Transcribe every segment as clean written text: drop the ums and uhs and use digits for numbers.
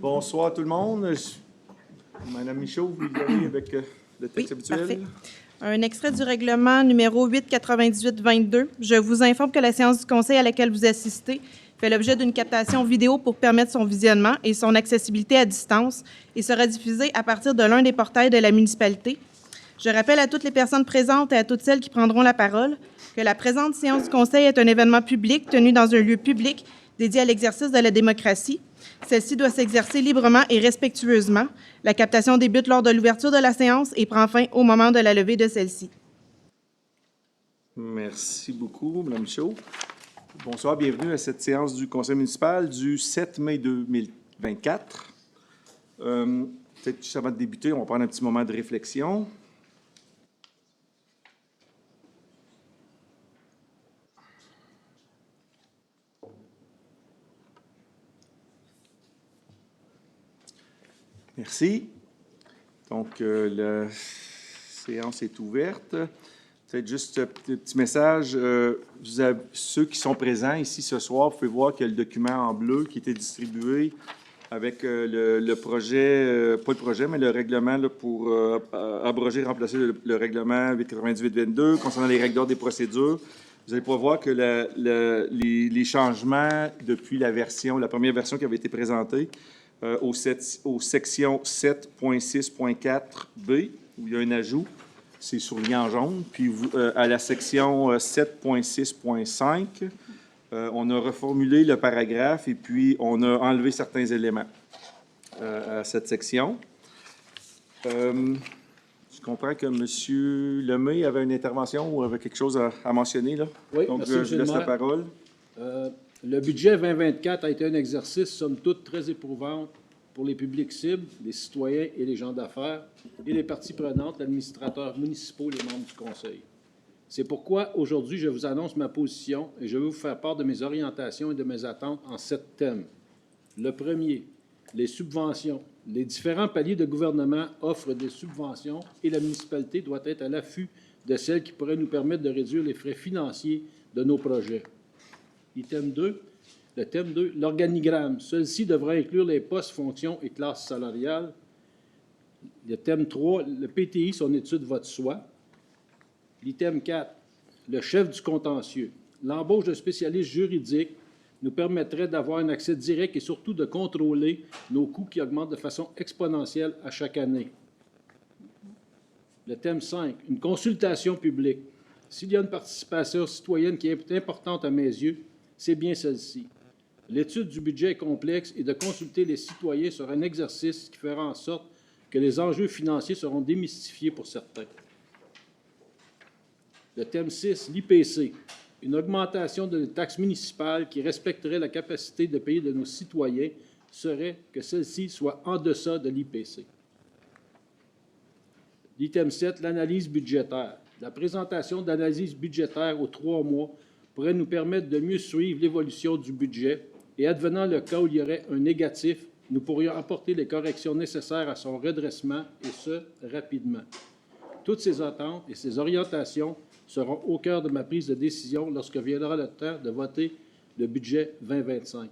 Bonsoir tout le monde. Madame Michaud, vous y allez avec le texte habituel? Parfait. Un extrait du règlement numéro 898-22. Je vous informe que la séance du Conseil à laquelle vous assistez fait l'objet d'une captation vidéo pour permettre son visionnement et son accessibilité à distance et sera diffusée à partir de l'un des portails de la municipalité. Je rappelle à toutes les personnes présentes et à toutes celles qui prendront la parole que la présente séance du Conseil est un événement public tenu dans un lieu public dédié à l'exercice de la démocratie. Celle-ci doit s'exercer librement et respectueusement. La captation débute lors de l'ouverture de la séance et prend fin au moment de la levée de celle-ci. Merci beaucoup, Mme Michaud. Bonsoir, bienvenue à cette séance du Conseil municipal du 7 mai 2024. Peut-être juste avant de débuter, on va prendre un petit moment de réflexion. Merci. Donc, la séance est ouverte. Peut-être juste un petit message. Ceux qui sont présents ici ce soir, vous pouvez voir qu'il y a le document en bleu qui était distribué avec le projet, pas le projet, mais le règlement là, pour abroger et remplacer le règlement 898-22 concernant les règles d'ordre des procédures. Vous allez pouvoir voir que les changements depuis la première version qui avait été présentée, aux sections 7.6.4b, où il y a un ajout, c'est souligné en jaune. Puis à la section 7.6.5, on a reformulé le paragraphe et puis on a enlevé certains éléments à cette section. Je comprends que M. Lemay avait une intervention ou avait quelque chose à mentionner, là. Oui, donc merci, je laisse la parole. Le budget 2024 a été un exercice, somme toute, très éprouvant pour les publics cibles, les citoyens et les gens d'affaires, et les parties prenantes, l'administrateur municipaux et les membres du Conseil. C'est pourquoi, aujourd'hui, je vous annonce ma position et je vais vous faire part de mes orientations et de mes attentes en 7 thèmes. Le premier, les subventions. Les différents paliers de gouvernement offrent des subventions et la municipalité doit être à l'affût de celles qui pourraient nous permettre de réduire les frais financiers de nos projets. Le thème 2, l'organigramme. Celui-ci devra inclure les postes, fonctions et classes salariales. Le thème 3, le PTI, son étude va de soi. L'item 4, le chef du contentieux. L'embauche de spécialistes juridiques nous permettrait d'avoir un accès direct et surtout de contrôler nos coûts qui augmentent de façon exponentielle à chaque année. Le thème 5, une consultation publique. S'il y a une participation citoyenne qui est importante à mes yeux, c'est bien celle-ci. L'étude du budget est complexe et de consulter les citoyens sera un exercice qui fera en sorte que les enjeux financiers seront démystifiés pour certains. Le thème 6, l'IPC. Une augmentation de la taxe municipale qui respecterait la capacité de payer de nos citoyens serait que celle-ci soit en deçà de l'IPC. L'item 7, l'analyse budgétaire. La présentation d'analyse budgétaire aux 3 mois pourrait nous permettre de mieux suivre l'évolution du budget et, advenant le cas où il y aurait un négatif, nous pourrions apporter les corrections nécessaires à son redressement, et ce, rapidement. Toutes ces attentes et ces orientations seront au cœur de ma prise de décision lorsque viendra le temps de voter le budget 2025.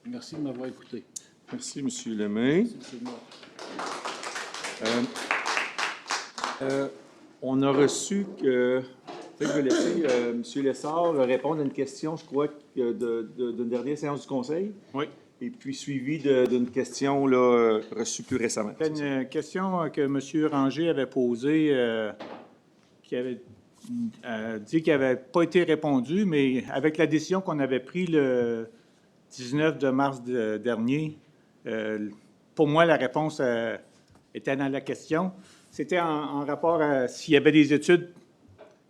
Merci de m'avoir écouté. Merci, M. Lemay. On a reçu que... Je vais laisser M. Lessard répondre à une question, je crois, d'une dernière séance du Conseil. Oui. Et puis suivi d'une question là, reçue plus récemment. C'est une question que M. Ranger avait posée, qui avait dit qu'elle n'avait pas été répondue, mais avec la décision qu'on avait prise le 19 de mars dernier, pour moi, la réponse était dans la question. C'était en rapport à s'il y avait des études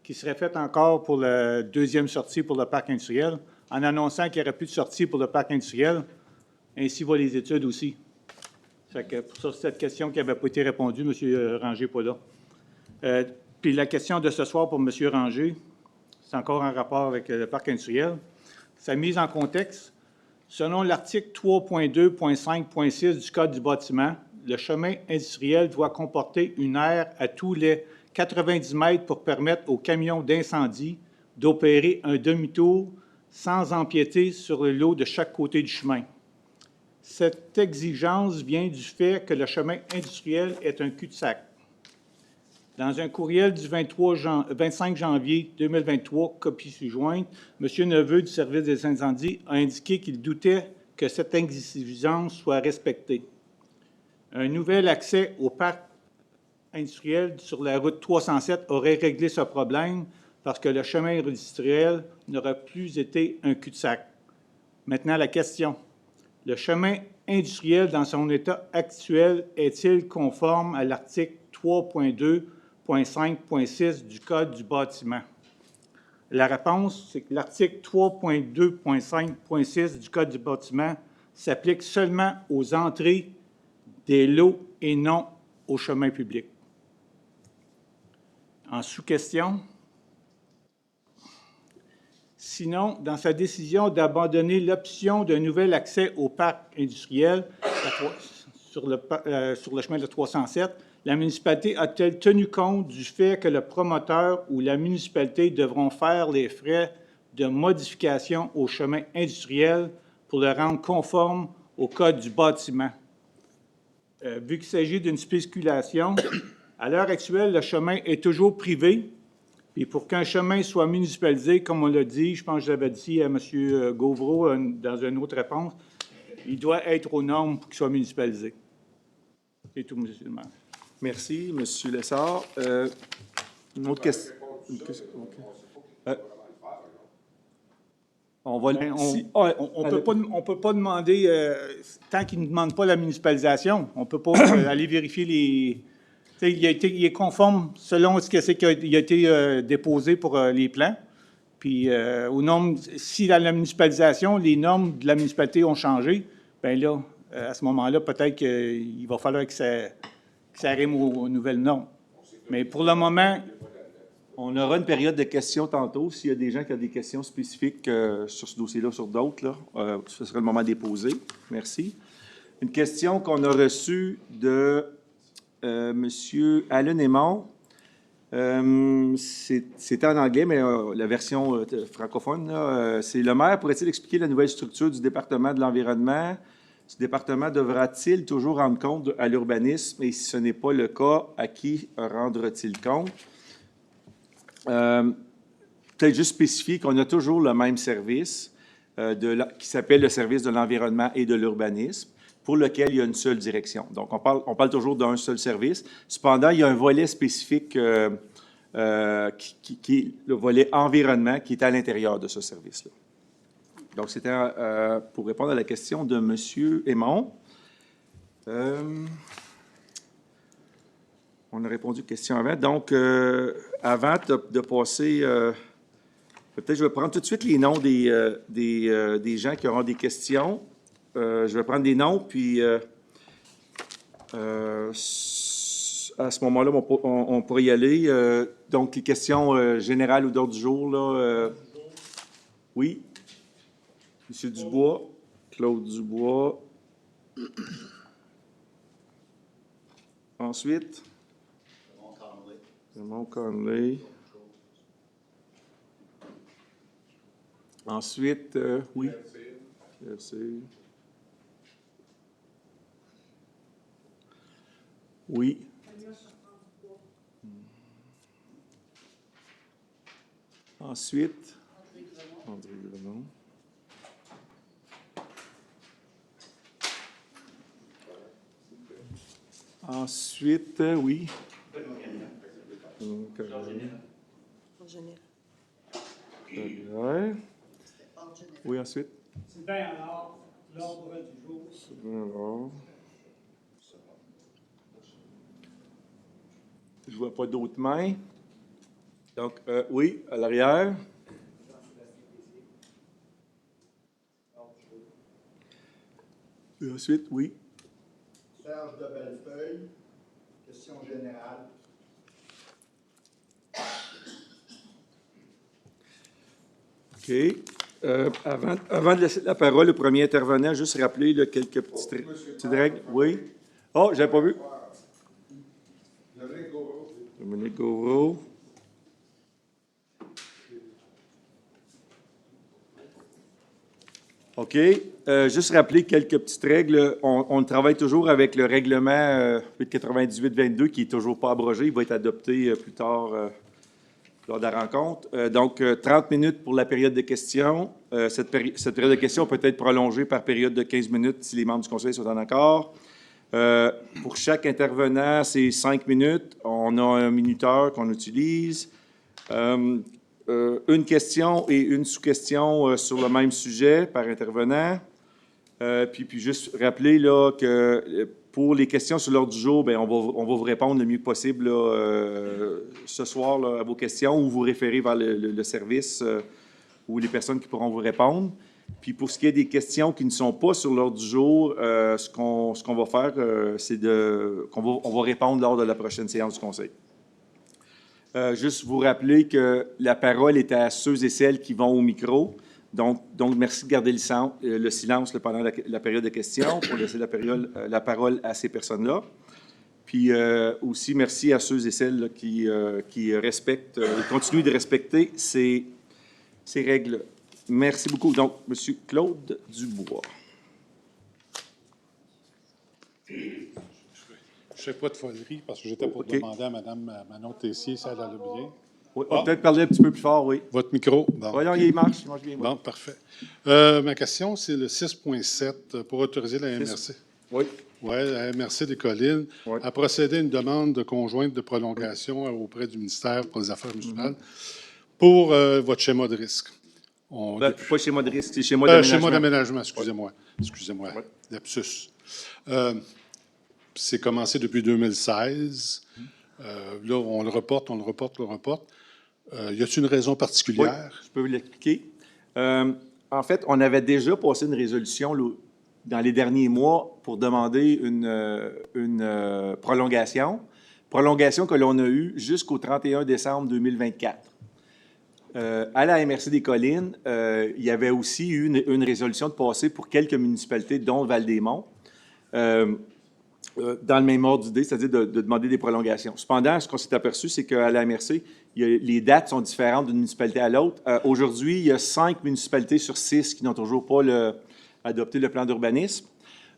qui seraient faites encore pour la deuxième sortie pour le parc industriel, en annonçant qu'il n'y aurait plus de sortie pour le parc industriel. Ainsi vont les études aussi. Fait que sur cette question qui n'avait pas été répondue, M. Ranger n'est pas là. Puis la question de ce soir pour M. Ranger, c'est encore en rapport avec le parc industriel. Sa mise en contexte, selon l'article 3.2.5.6 du Code du bâtiment, le chemin industriel doit comporter une aire à tous les 90 mètres pour permettre aux camions d'incendie d'opérer un demi-tour sans empiéter sur le lot de chaque côté du chemin. Cette exigence vient du fait que le chemin industriel est un cul-de-sac. Dans un courriel du 25 janvier 2023, copie sous-jointe, M. Neveu du service des incendies a indiqué qu'il doutait que cette exigence soit respectée. Un nouvel accès au parc industriel sur la route 307 aurait réglé ce problème parce que le chemin industriel n'aurait plus été un cul-de-sac. Maintenant, la question. Le chemin industriel, dans son état actuel, est-il conforme à l'article 3.2.5.6 du Code du bâtiment? La réponse, c'est que l'article 3.2.5.6 du Code du bâtiment s'applique seulement aux entrées des lots et non au chemin public. En sous-question. Sinon, dans sa décision d'abandonner l'option d'un nouvel accès au parc industriel sur le chemin de 307, la municipalité a-t-elle tenu compte du fait que le promoteur ou la municipalité devront faire les frais de modification au chemin industriel pour le rendre conforme au Code du bâtiment? Vu qu'il s'agit d'une spéculation, à l'heure actuelle, le chemin est toujours privé. Et pour qu'un chemin soit municipalisé, comme on l'a dit, je pense que j'avais dit à M. Gauvreau dans une autre réponse, il doit être aux normes pour qu'il soit municipalisé. C'est tout, M. le maire. Merci, M. Lessard. Une autre question? On va... On ne peut pas demander, tant qu'il ne demande pas la municipalisation, on ne peut pas aller vérifier les... Il est conforme selon ce qui a été déposé pour les plans. Puis, aux normes, si dans la municipalisation, les normes de la municipalité ont changé, bien là, à ce moment-là, peut-être qu'il va falloir que ça rime aux nouvelles normes. Mais pour le moment... On aura une période de questions tantôt. S'il y a des gens qui ont des questions spécifiques sur ce dossier-là ou sur d'autres, là, ce sera le moment de les poser. Merci. Une question qu'on a reçue de M. Allen Aymon. C'était en anglais, mais la version francophone, c'est « Le maire pourrait-il expliquer la nouvelle structure du département de l'environnement? Ce département devra-t-il toujours rendre compte à l'urbanisme? Et si ce n'est pas le cas, à qui rendra-t-il compte? » Peut-être juste spécifier qu'on a toujours le même service qui s'appelle le service de l'environnement et de l'urbanisme, pour lequel il y a une seule direction. Donc, on parle toujours d'un seul service. Cependant, il y a un volet spécifique qui est le volet environnement qui est à l'intérieur de ce service-là. Donc, c'était pour répondre à la question de M. Aymon. On a répondu aux questions avant. Donc, avant de passer, peut-être je vais prendre tout de suite les noms des gens qui auront des questions. Je vais prendre des noms, puis à ce moment-là, on pourrait y aller. Donc, les questions générales ou d'ordre du jour, là. Oui. M. Dubois. Claude Dubois. Ensuite. Raymond Conley. Ensuite, oui. Merci. Oui. Ensuite, André Grenon. Ensuite, oui. Oui, ensuite. Sylvain alors, l'ordre du jour. Sylvain alors. Je ne vois pas d'autres mains. Donc, oui, à l'arrière. Et ensuite, oui. Serge de Bellefeuille, question générale. OK. Avant de laisser la parole au premier intervenant, juste rappeler là, quelques petites règles. Oui. Oh, je n'avais pas vu. Dominique Gauvreau. OK. Juste rappeler quelques petites règles. On travaille toujours avec le règlement 898-22 qui n'est toujours pas abrogé. Il va être adopté plus tard lors de la rencontre. Donc, 30 minutes pour la période de questions. Cette période de questions peut être prolongée par période de 15 minutes si les membres du conseil sont en accord. Pour chaque intervenant, c'est 5 minutes. On a un minuteur qu'on utilise. Une question et une sous-question sur le même sujet par intervenant. Puis juste rappeler là, que pour les questions sur l'ordre du jour, bien, on va vous répondre le mieux possible là, ce soir là, à vos questions ou vous référer vers le service ou les personnes qui pourront vous répondre. Puis pour ce qui est des questions qui ne sont pas sur l'ordre du jour, ce qu'on va faire, c'est qu'on va répondre lors de la prochaine séance du Conseil. Juste vous rappeler que la parole est à ceux et celles qui vont au micro. Donc merci de garder le silence pendant la période de questions pour laisser la parole à ces personnes-là. Puis aussi, merci à ceux et celles là, qui respectent et continuent de respecter ces règles. Merci beaucoup. Donc, M. Claude Dubois. Je ne fais pas de folerie parce que j'étais pour demander à Mme Manon Tessier si elle allait bien. Oui, on va peut-être parler un petit peu plus fort, oui. Votre micro. Bon, voyons, il marche bien. Oui. Bon, parfait. Ma question, c'est le 6.7 pour autoriser la MRC. Oui. Oui, la MRC des Collines a procédé à une demande de conjointe de prolongation auprès du ministère pour les Affaires municipales pour votre schéma de risque. Pas schéma de risque, c'est schéma d'aménagement. Schéma d'aménagement, excusez-moi. Excusez-moi, lapsus. C'est commencé depuis 2016. Là, on le reporte. Y a-t-il une raison particulière? Oui, je peux vous l'expliquer. En fait, on avait déjà passé une résolution là, dans les derniers mois pour demander une prolongation. Prolongation que l'on a eue jusqu'au 31 décembre 2024. À la MRC des Collines, il y avait aussi eu une résolution de passer pour quelques municipalités, dont Val-des-Monts, dans le même ordre d'idée, c'est-à-dire de demander des prolongations. Cependant, ce qu'on s'est aperçu, c'est qu'à la MRC, les dates sont différentes d'une municipalité à l'autre. Aujourd'hui, il y a 5 municipalités sur 6 qui n'ont toujours pas adopté le plan d'urbanisme.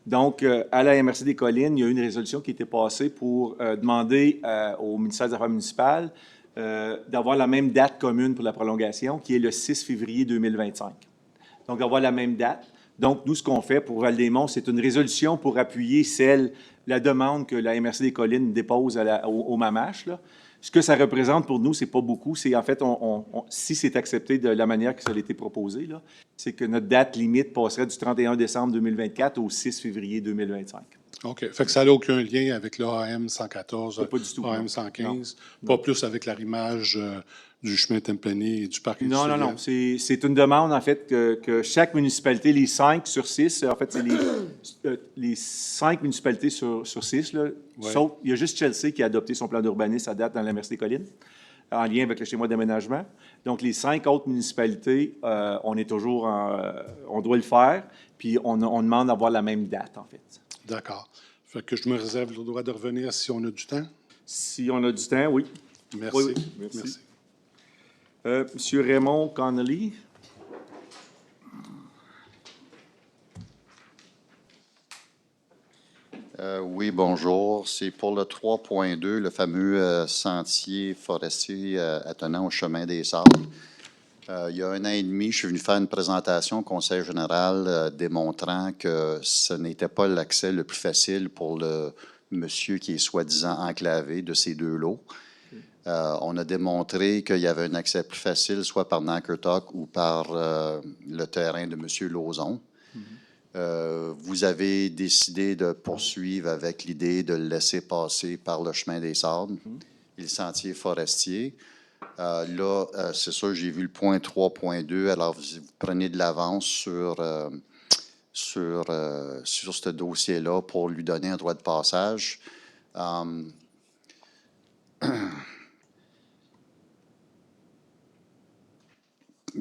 Donc, à la MRC des Collines, il y a eu une résolution qui a été passée pour demander au ministère des Affaires municipales d'avoir la même date commune pour la prolongation, qui est le 6 février 2025. Donc, d'avoir la même date. Donc, nous, ce qu'on fait pour Val-des-Monts, c'est une résolution pour appuyer la demande que la MRC des Collines dépose au MAMACH. Là. Ce que ça représente pour nous, c'est pas beaucoup. C'est en fait, si c'est accepté de la manière que ça a été proposé, là, c'est que notre date limite passerait du 31 décembre 2024 au 6 février 2025. OK. Fait que ça n'a aucun lien avec l'AM 114, pas du tout, AM 115, pas plus avec l'arrimage du chemin Templené et du parc industriel. Non. C'est une demande, en fait, que chaque municipalité, les 5 sur 6, en fait, c'est les 5 municipalités sur 6, là, sauf, il y a juste Chelsea qui a adopté son plan d'urbanisme à date dans la MRC des Collines, en lien avec le schéma d'aménagement. Donc, les 5 autres municipalités, on est toujours on doit le faire, puis on demande d'avoir la même date, en fait. D'accord. Fait que je me réserve le droit de revenir si on a du temps. Si on a du temps, oui. Merci. Oui, merci. Monsieur Raymond Connolly. Oui, bonjour. C'est pour le 3.2, le fameux sentier forestier attenant au chemin des Sables. Il y a 1 an et demi, je suis venu faire une présentation au Conseil général démontrant que ce n'était pas l'accès le plus facile pour le monsieur qui est soi-disant enclavé de ces 2 lots. On a démontré qu'il y avait un accès plus facile, soit par Nakertok ou par le terrain de M. Lauzon. Vous avez décidé de poursuivre avec l'idée de le laisser passer par le chemin des Sables et le sentier forestier. Là, c'est sûr, j'ai vu le point 3.2, alors vous prenez de l'avance sur ce dossier-là pour lui donner un droit de passage.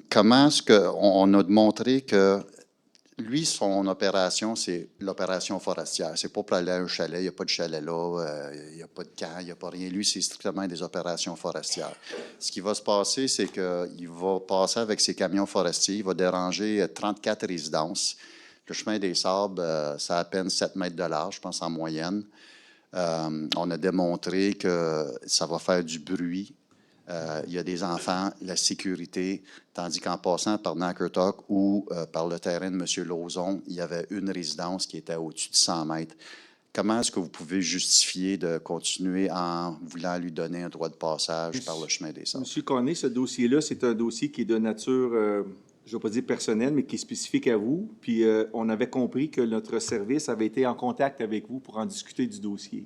Comment est-ce qu'on a montré que Lui, son opération, c'est l'opération forestière. C'est pas pour aller à un chalet, il n'y a pas de chalet là, il n'y a pas de camp, il n'y a pas rien. Lui, c'est strictement des opérations forestières. Ce qui va se passer, c'est qu'il va passer avec ses camions forestiers, il va déranger 34 résidences. Le chemin des Sables, ça a à peine 7 mètres de large, je pense, en moyenne. On a démontré que ça va faire du bruit. Il y a des enfants, la sécurité, tandis qu'en passant par Nakertok ou par le terrain de M. Lauzon, il y avait une résidence qui était au-dessus de 100 mètres. Comment est-ce que vous pouvez justifier de continuer en voulant lui donner un droit de passage par le chemin des Sables? Monsieur Cornet, ce dossier-là, c'est un dossier qui est de nature, je ne vais pas dire personnelle, mais qui est spécifique à vous. Puis on avait compris que notre service avait été en contact avec vous pour en discuter du dossier.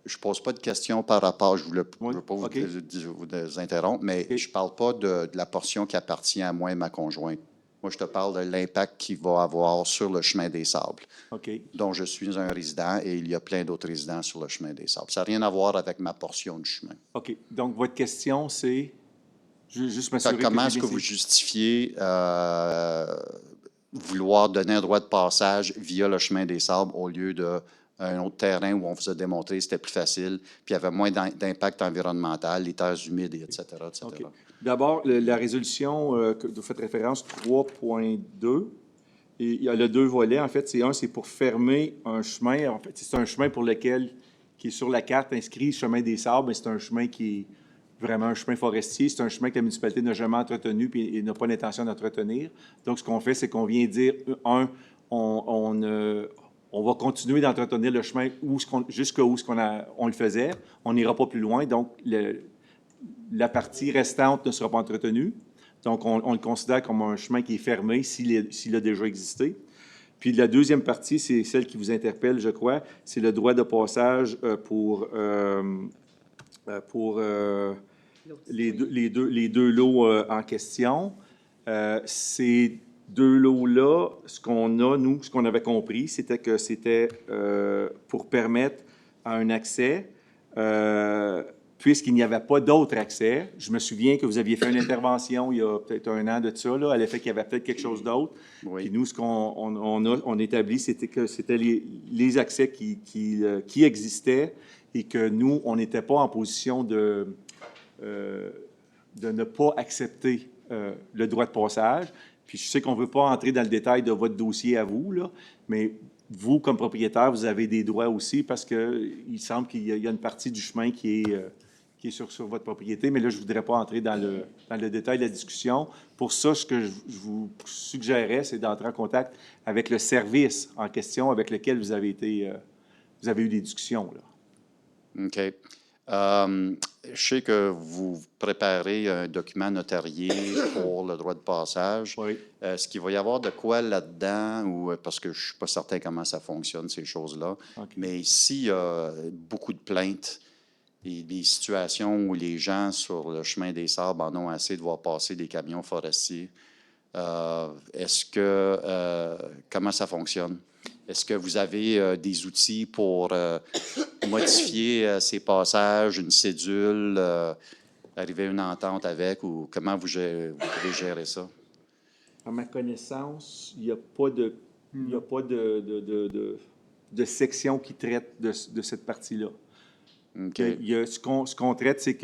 Je ne pose pas de questions par rapport, je ne veux pas vous, OK. vous interrompre, mais OK. je ne parle pas de la portion qui appartient à moi et ma conjointe. Moi, je te parle de l'impact qu'il va avoir sur le chemin des Sables, OK. dont je suis un résident et il y a plein d'autres résidents sur le chemin des Sables. Ça n'a rien à voir avec ma portion du chemin. OK. Donc, votre question, c'est... Juste m'assurer Comment que est-ce j'ai que bien vous saisi. justifiez vouloir donner un droit de passage via le chemin des Sables au lieu d'un autre terrain où on vous a démontré que c'était plus facile, puis il y avait moins d'impact environnemental, les terres humides, etc., etc. OK. D'abord, la résolution que vous faites référence, 3.2, et il y a le deux volets. En fait, c'est pour fermer un chemin. En fait, c'est un chemin pour lequel, qui est sur la carte inscrit chemin des Sables, mais c'est un chemin qui est vraiment un chemin forestier. C'est un chemin que la municipalité n'a jamais entretenu et n'a pas l'intention d'entretenir. Donc, ce qu'on fait, c'est qu'on vient dire, on va continuer d'entretenir le chemin jusqu'où on le faisait. On n'ira pas plus loin. Donc, la partie restante ne sera pas entretenue. Donc, on le considère comme un chemin qui est fermé s'il a déjà existé. Puis la deuxième partie, c'est celle qui vous interpelle, je crois, c'est le droit de passage pour les deux lots en question. Ces deux lots-là, ce qu'on avait compris, c'était que c'était pour permettre un accès, puisqu'il n'y avait pas d'autre accès. Je me souviens que vous aviez fait une intervention il y a peut-être un an de ça, là, à l'effet qu'il y avait peut-être quelque chose d'autre. Oui. Puis nous, ce qu'on établit, c'était que c'était les accès qui existaient et que nous, on n'était pas en position de ne pas accepter le droit de passage. Puis je sais qu'on ne veut pas entrer dans le détail de votre dossier à vous, là, mais vous, comme propriétaire, vous avez des droits aussi parce qu'il semble qu'il y a une partie du chemin qui est sur votre propriété, mais là, je ne voudrais pas entrer dans le détail de la discussion. Pour ça, ce que je vous suggérais, c'est d'entrer en contact avec le service en question avec lequel vous avez eu des discussions, là. OK. Je sais que vous préparez un document notarié pour le droit de passage. Oui. Est-ce qu'il va y avoir de quoi là-dedans, ou parce que je ne suis pas certain comment ça fonctionne, ces choses-là. OK. Mais s'il y a beaucoup de plaintes et des situations où les gens sur le chemin des Sables en ont assez de voir passer des camions forestiers, comment ça fonctionne? Est-ce que vous avez des outils pour modifier ces passages, une cédule, arriver à une entente avec, ou comment vous pouvez gérer ça? À ma connaissance, il n'y a pas de section qui traite de cette partie-là. OK. Ce qu'on traite, c'est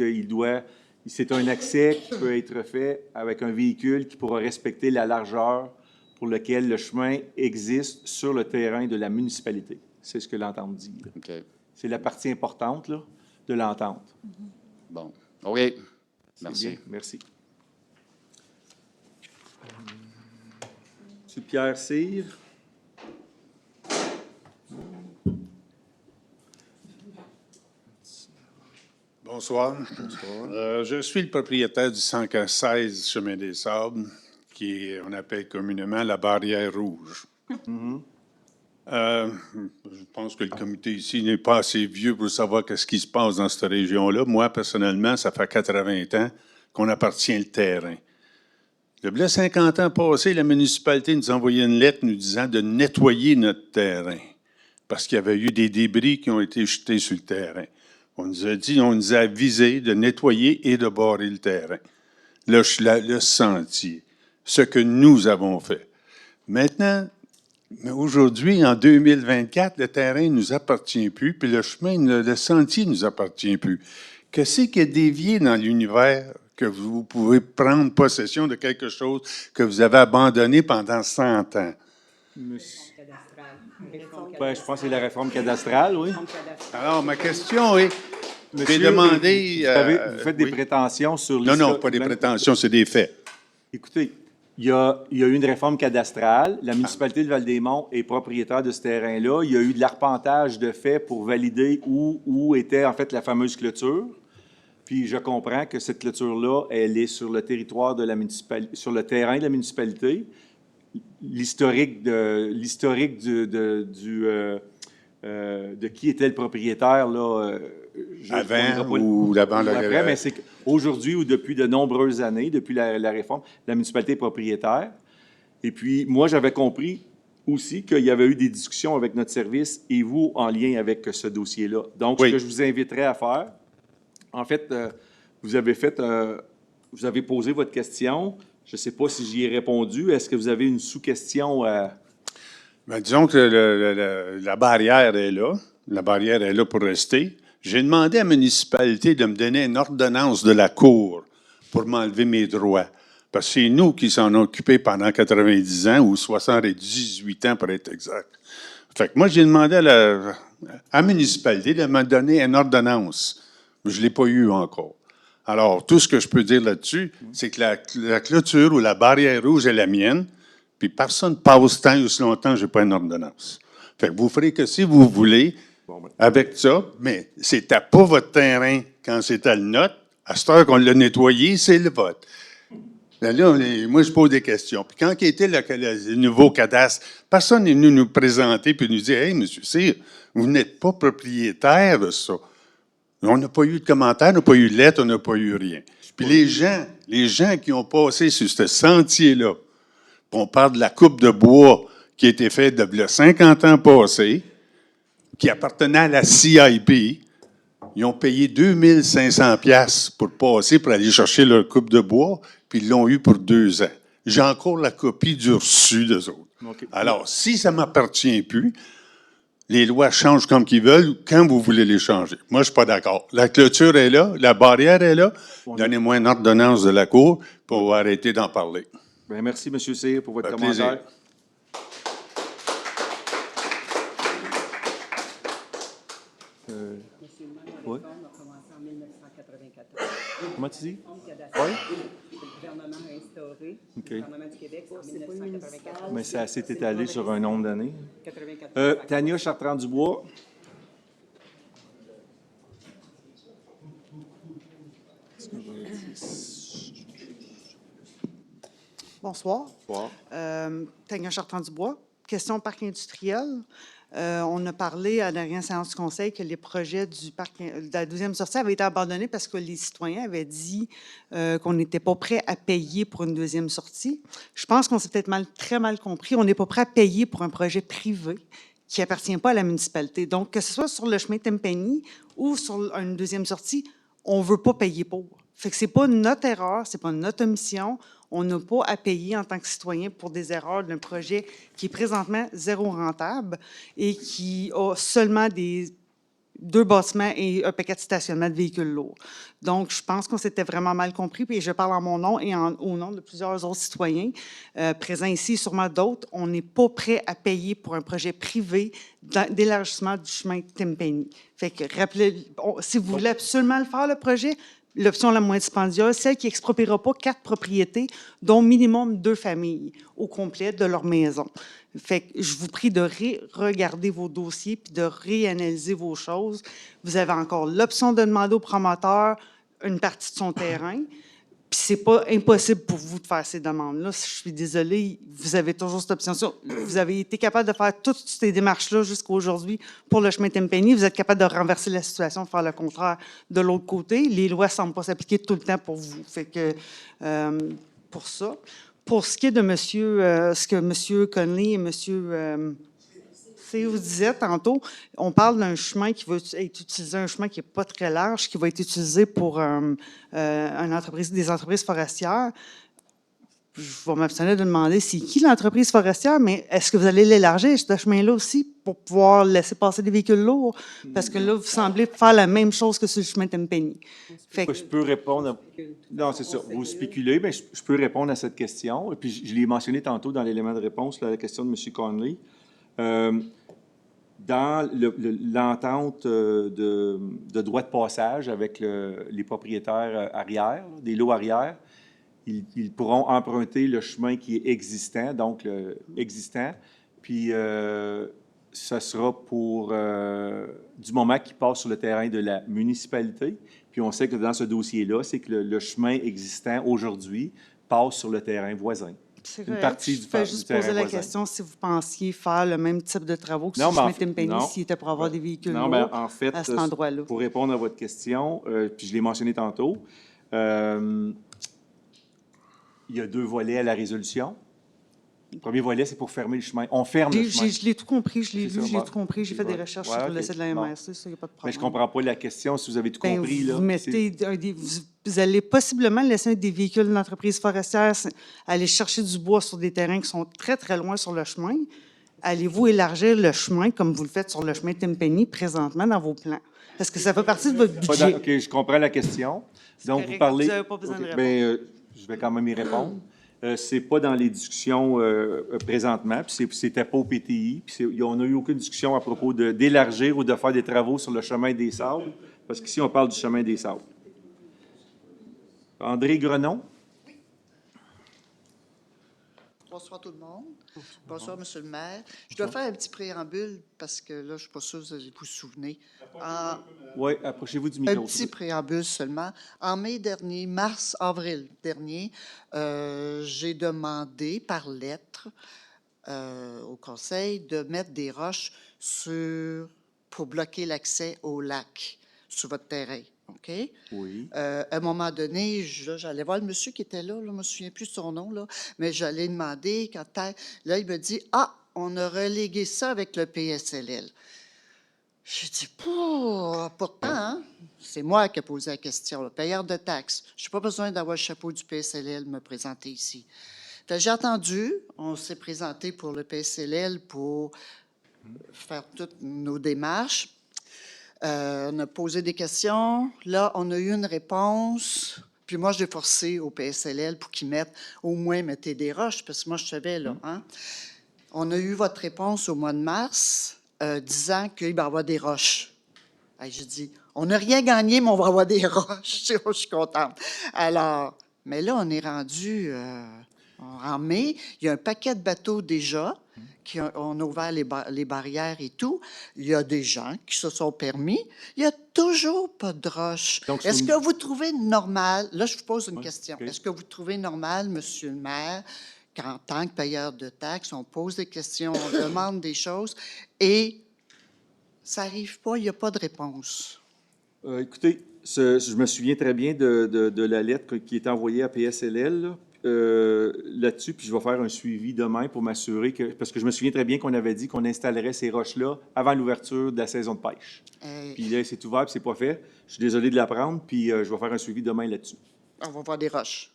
c'est un accès qui peut être fait avec un véhicule qui pourra respecter la largeur pour laquelle le chemin existe sur le terrain de la municipalité. C'est ce que l'entente dit, là. OK. C'est la partie importante, là, de l'entente. Bon. OK. C'est Merci. bien. Merci. M. Pierre Cyr. Bonsoir. Je suis le propriétaire du 116 Chemin des Sables, on appelle communément la barrière rouge. Je pense que le comité ici n'est pas assez vieux pour savoir qu'est-ce qui se passe dans cette région-là. Moi, personnellement, ça fait 80 ans qu'on appartient le terrain. Le 50 ans passés, la municipalité nous envoyait une lettre nous disant de nettoyer notre terrain parce qu'il y avait eu des débris qui ont été jetés sur le terrain. On nous a avisé de nettoyer et de barrer le terrain, le sentier. ce que nous avons fait. Maintenant, mais aujourd'hui, en 2024, le terrain ne nous appartient plus, puis le chemin, le sentier ne nous appartient plus. Qu'est-ce qui est dévié dans l'univers que vous pouvez prendre possession de quelque chose que vous avez abandonné pendant 100 ans? Ben, je pense que c'est la réforme cadastrale, oui. Alors, ma question est, j'ai Monsieur, demandé... vous faites des oui. prétentions sur Non, pas des prétentions, c'est des faits. Écoutez, il y a eu une réforme cadastrale. La municipalité de Val-des-Monts est propriétaire de ce terrain-là. Il y a eu de l'arpentage de fait pour valider où était en fait la fameuse clôture. Puis je comprends que cette clôture-là, elle est sur le territoire de la municipalité, sur le terrain de la municipalité. L'historique de qui était le propriétaire, là, Avant ou avant la après, mais c'est qu'aujourd'hui ou depuis de nombreuses années, depuis la réforme, la municipalité est propriétaire. Et puis, moi, j'avais compris aussi qu'il y avait eu des discussions avec notre service et vous en lien avec ce dossier-là. Donc, Oui. ce que je vous inviterais à faire, en fait, vous avez posé votre question. Je ne sais pas si j'y ai répondu. Est-ce que vous avez une sous-question à... Ben, disons que la barrière est là. La barrière est là pour rester. J'ai demandé à la municipalité de me donner une ordonnance de la Cour pour m'enlever mes droits. Parce que c'est nous qui s'en avons occupés pendant 90 ans ou 78 ans pour être exact. Fait que moi, j'ai demandé à la municipalité de me donner une ordonnance. Je ne l'ai pas eu encore. Alors, tout ce que je peux dire là-dessus, c'est que la clôture ou la barrière rouge est la mienne, puis personne ne passe tant ou si longtemps que je n'ai pas une ordonnance. Fait que vous ferez que si vous voulez, avec ça, mais c'était pas votre terrain quand c'était le nôtre. À cette heure qu'on l'a nettoyé, c'est le vôtre. Là, moi, je pose des questions. Puis quand il était le nouveau cadastre, personne n'est venu nous présenter puis nous dire « Hey, monsieur Cyr, vous n'êtes pas propriétaire de ça. » On n'a pas eu de commentaires, on n'a pas eu de lettre, on n'a pas eu rien. Puis les gens qui ont passé sur ce sentier-là, on parle de la coupe de bois qui a été faite de 50 ans passés, qui appartenait à la CIP, ils ont payé 2500 $ pour passer, pour aller chercher leur coupe de bois, puis ils l'ont eu pour 2 ans. J'ai encore la copie du reçu d'eux autres. Okay. Alors, si ça ne m'appartient plus, les lois changent comme qu'ils veulent, quand vous voulez les changer. Moi, je ne suis pas d'accord. La clôture est là, la barrière est là. Donnez-moi une ordonnance de la Cour pour arrêter d'en parler. Bien, merci, M. Cyr, pour votre Ça fait commentaire. plaisir. Oui. Comment tu dis? Oui. Le gouvernement a instauré. OK. Le gouvernement du Québec, c'est en 1994. Mais ça s'est étalé sur un nombre d'années. 94. Tania Chartrand-Dubois. Bonsoir. Bonsoir. Tania Chartrand-Dubois. Question parc industriel. On a parlé à la dernière séance du Conseil que les projets du parc, de la deuxième sortie avaient été abandonnés parce que les citoyens avaient dit qu'on n'était pas prêt à payer pour une deuxième sortie. Je pense qu'on s'est peut-être très mal compris. On n'est pas prêt à payer pour un projet privé qui appartient pas à la municipalité. Donc, que ce soit sur le chemin Tempany ou sur une deuxième sortie, on veut pas payer pour. Fait que c'est pas notre erreur, c'est pas notre omission. On n'a pas à payer en tant que citoyen pour des erreurs d'un projet qui est présentement zéro rentable et qui a seulement 2 bâtiments et un paquet de stationnement de véhicules lourds. Donc, je pense qu'on s'était vraiment mal compris, puis je parle en mon nom et au nom de plusieurs autres citoyens présents ici, sûrement d'autres. On n'est pas prêt à payer pour un projet privé d'élargissement du chemin Tempany. Fait que, si vous voulez absolument le faire, le projet, l'option la moins dispendieuse, celle qui n'expropriera pas 4 propriétés, dont minimum 2 familles au complet de leur maison. Fait que je vous prie de regarder vos dossiers puis de réanalyser vos choses. Vous avez encore l'option de demander au promoteur une partie de son terrain. Puis c'est pas impossible pour vous de faire ces demandes-là. Je suis désolée, vous avez toujours cette option. Vous avez été capable de faire toutes ces démarches-là jusqu'à aujourd'hui pour le chemin Tempany. Vous êtes capable de renverser la situation, de faire le contraire de l'autre côté. Les lois ne semblent pas s'appliquer tout le temps pour vous. Fait que pour ça. Pour ce qui est de ce que M. Conley et M. Vous disiez tantôt, on parle d'un chemin qui va être utilisé, un chemin qui n'est pas très large, qui va être utilisé pour des entreprises forestières. je vais m'abstenir de demander c'est qui l'entreprise forestière, mais est-ce que vous allez l'élargir, ce chemin-là aussi, pour pouvoir laisser passer des véhicules lourds? Parce que là, vous semblez faire la même chose que sur le chemin Tempeni. Fait que, Je peux répondre. Non, c'est ça. Vous spéculez, mais je peux répondre à cette question. Et puis, je l'ai mentionné tantôt dans l'élément de réponse, là, à la question de M. Conley. Dans l'entente de droit de passage avec les propriétaires arrière, des lots arrière, ils pourront emprunter le chemin qui est existant, donc existant, puis ce sera pour du moment qu'il passe sur le terrain de la municipalité. Puis on sait que dans ce dossier-là, c'est que le chemin existant aujourd'hui passe sur le terrain voisin. c'est Une correct. partie Je du fais juste terrain poser la voisin. question si vous pensiez faire le même type de travaux que Non, sur le mais chemin Tempeni, non. s'il était pour avoir des véhicules Non, lourds en fait, à cet endroit-là. pour répondre à votre question, puis je l'ai mentionné tantôt, il y a 2 volets à la résolution. Le premier volet, c'est pour fermer le chemin. On ferme le chemin. Je l'ai tout compris, je l'ai C'est lu, ça, je l'ai bon. tout compris. J'ai fait des Ouais. recherches Ouais, sur ok. le site de la Bon. MRC, ça, il n'y a pas de problème. Mais je comprends pas la question, si vous avez tout Ben, compris. Là, vous mettez vous allez possiblement laisser des véhicules d'entreprise forestière aller chercher du bois sur des terrains qui sont très, très loin sur le chemin. Allez-vous élargir le chemin comme vous le faites sur le chemin Tempeni présentement dans vos plans? Est-ce que ça fait partie de votre budget? OK, je comprends la question. Donc, correct, vous parlez... vous avez pas besoin de OK, répondre. ben, je vais quand même y répondre. C'est pas dans les discussions présentement, puis c'était pas au PTI, puis on n'a eu aucune discussion à propos d'élargir ou de faire des travaux sur le chemin des Sables, parce qu'ici, on parle du chemin des Sables. André Grenon? Bonsoir tout le monde. Bonsoir, Monsieur le maire. Je dois faire un petit préambule parce que là, je ne suis pas sûr que vous vous souvenez. Oui, approchez-vous du Un micro. petit préambule seulement. En mai dernier, avril dernier, j'ai demandé par lettre au conseil de mettre des roches pour bloquer l'accès au lac sur votre terrain. OK? Oui. À un moment donné, j'allais voir le monsieur qui était là, je ne me souviens plus de son nom, là, mais j'allais demander là, il me dit « Ah, on a relégué ça avec le PSLL. » J'ai dit « Pourtant, hein, c'est moi qui ai posé la question, le payeur de taxes. Je n'ai pas besoin d'avoir le chapeau du PSLL me présenter ici. » J'ai attendu, on s'est présenté pour le PSLL pour faire toutes nos démarches. On a posé des questions. Là, on a eu une réponse. Puis moi, j'ai forcé au PSLL pour qu'ils mettez des roches, parce que moi, je savais, là. Hein? On a eu votre réponse au mois de mars, disant qu'il va y avoir des roches. J'ai dit, on n'a rien gagné, mais on va avoir des roches. Je suis contente. Alors, mais là, on est rendu en mai. Il y a un paquet de bateaux déjà. On a ouvert les barrières et tout. Il y a des gens qui se sont permis. Il n'y a toujours pas de roches. Est-ce que vous trouvez normal, là je vous pose une question, okay. Est-ce que vous trouvez normal, Monsieur le maire, qu'en tant que payeur de taxes, on pose des questions, on demande des choses et ça n'arrive pas, il n'y a pas de réponse? Écoutez, je me souviens très bien de la lettre qui est envoyée à PSLL là-dessus, puis je vais faire un suivi demain pour m'assurer que... Parce que je me souviens très bien qu'on avait dit qu'on installerait ces roches-là avant l'ouverture de la saison de pêche. Puis là, c'est ouvert, puis c'est pas fait. Je suis désolé de l'apprendre, puis je vais faire un suivi demain là-dessus. On va voir des roches.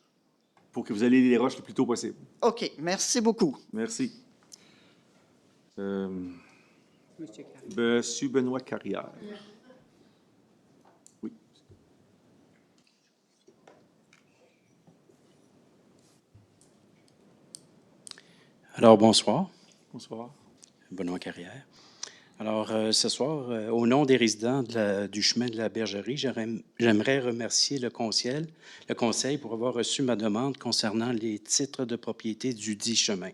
Pour que vous ayez les roches le plus tôt possible. OK, merci beaucoup. Merci. Monsieur Benoît Carrière. Oui. Alors, bonsoir. Bonsoir. Benoît Carrière. Alors, ce soir, au nom des résidents du chemin de la Bergerie, j'aimerais remercier le conseil pour avoir reçu ma demande concernant les titres de propriété du dit chemin.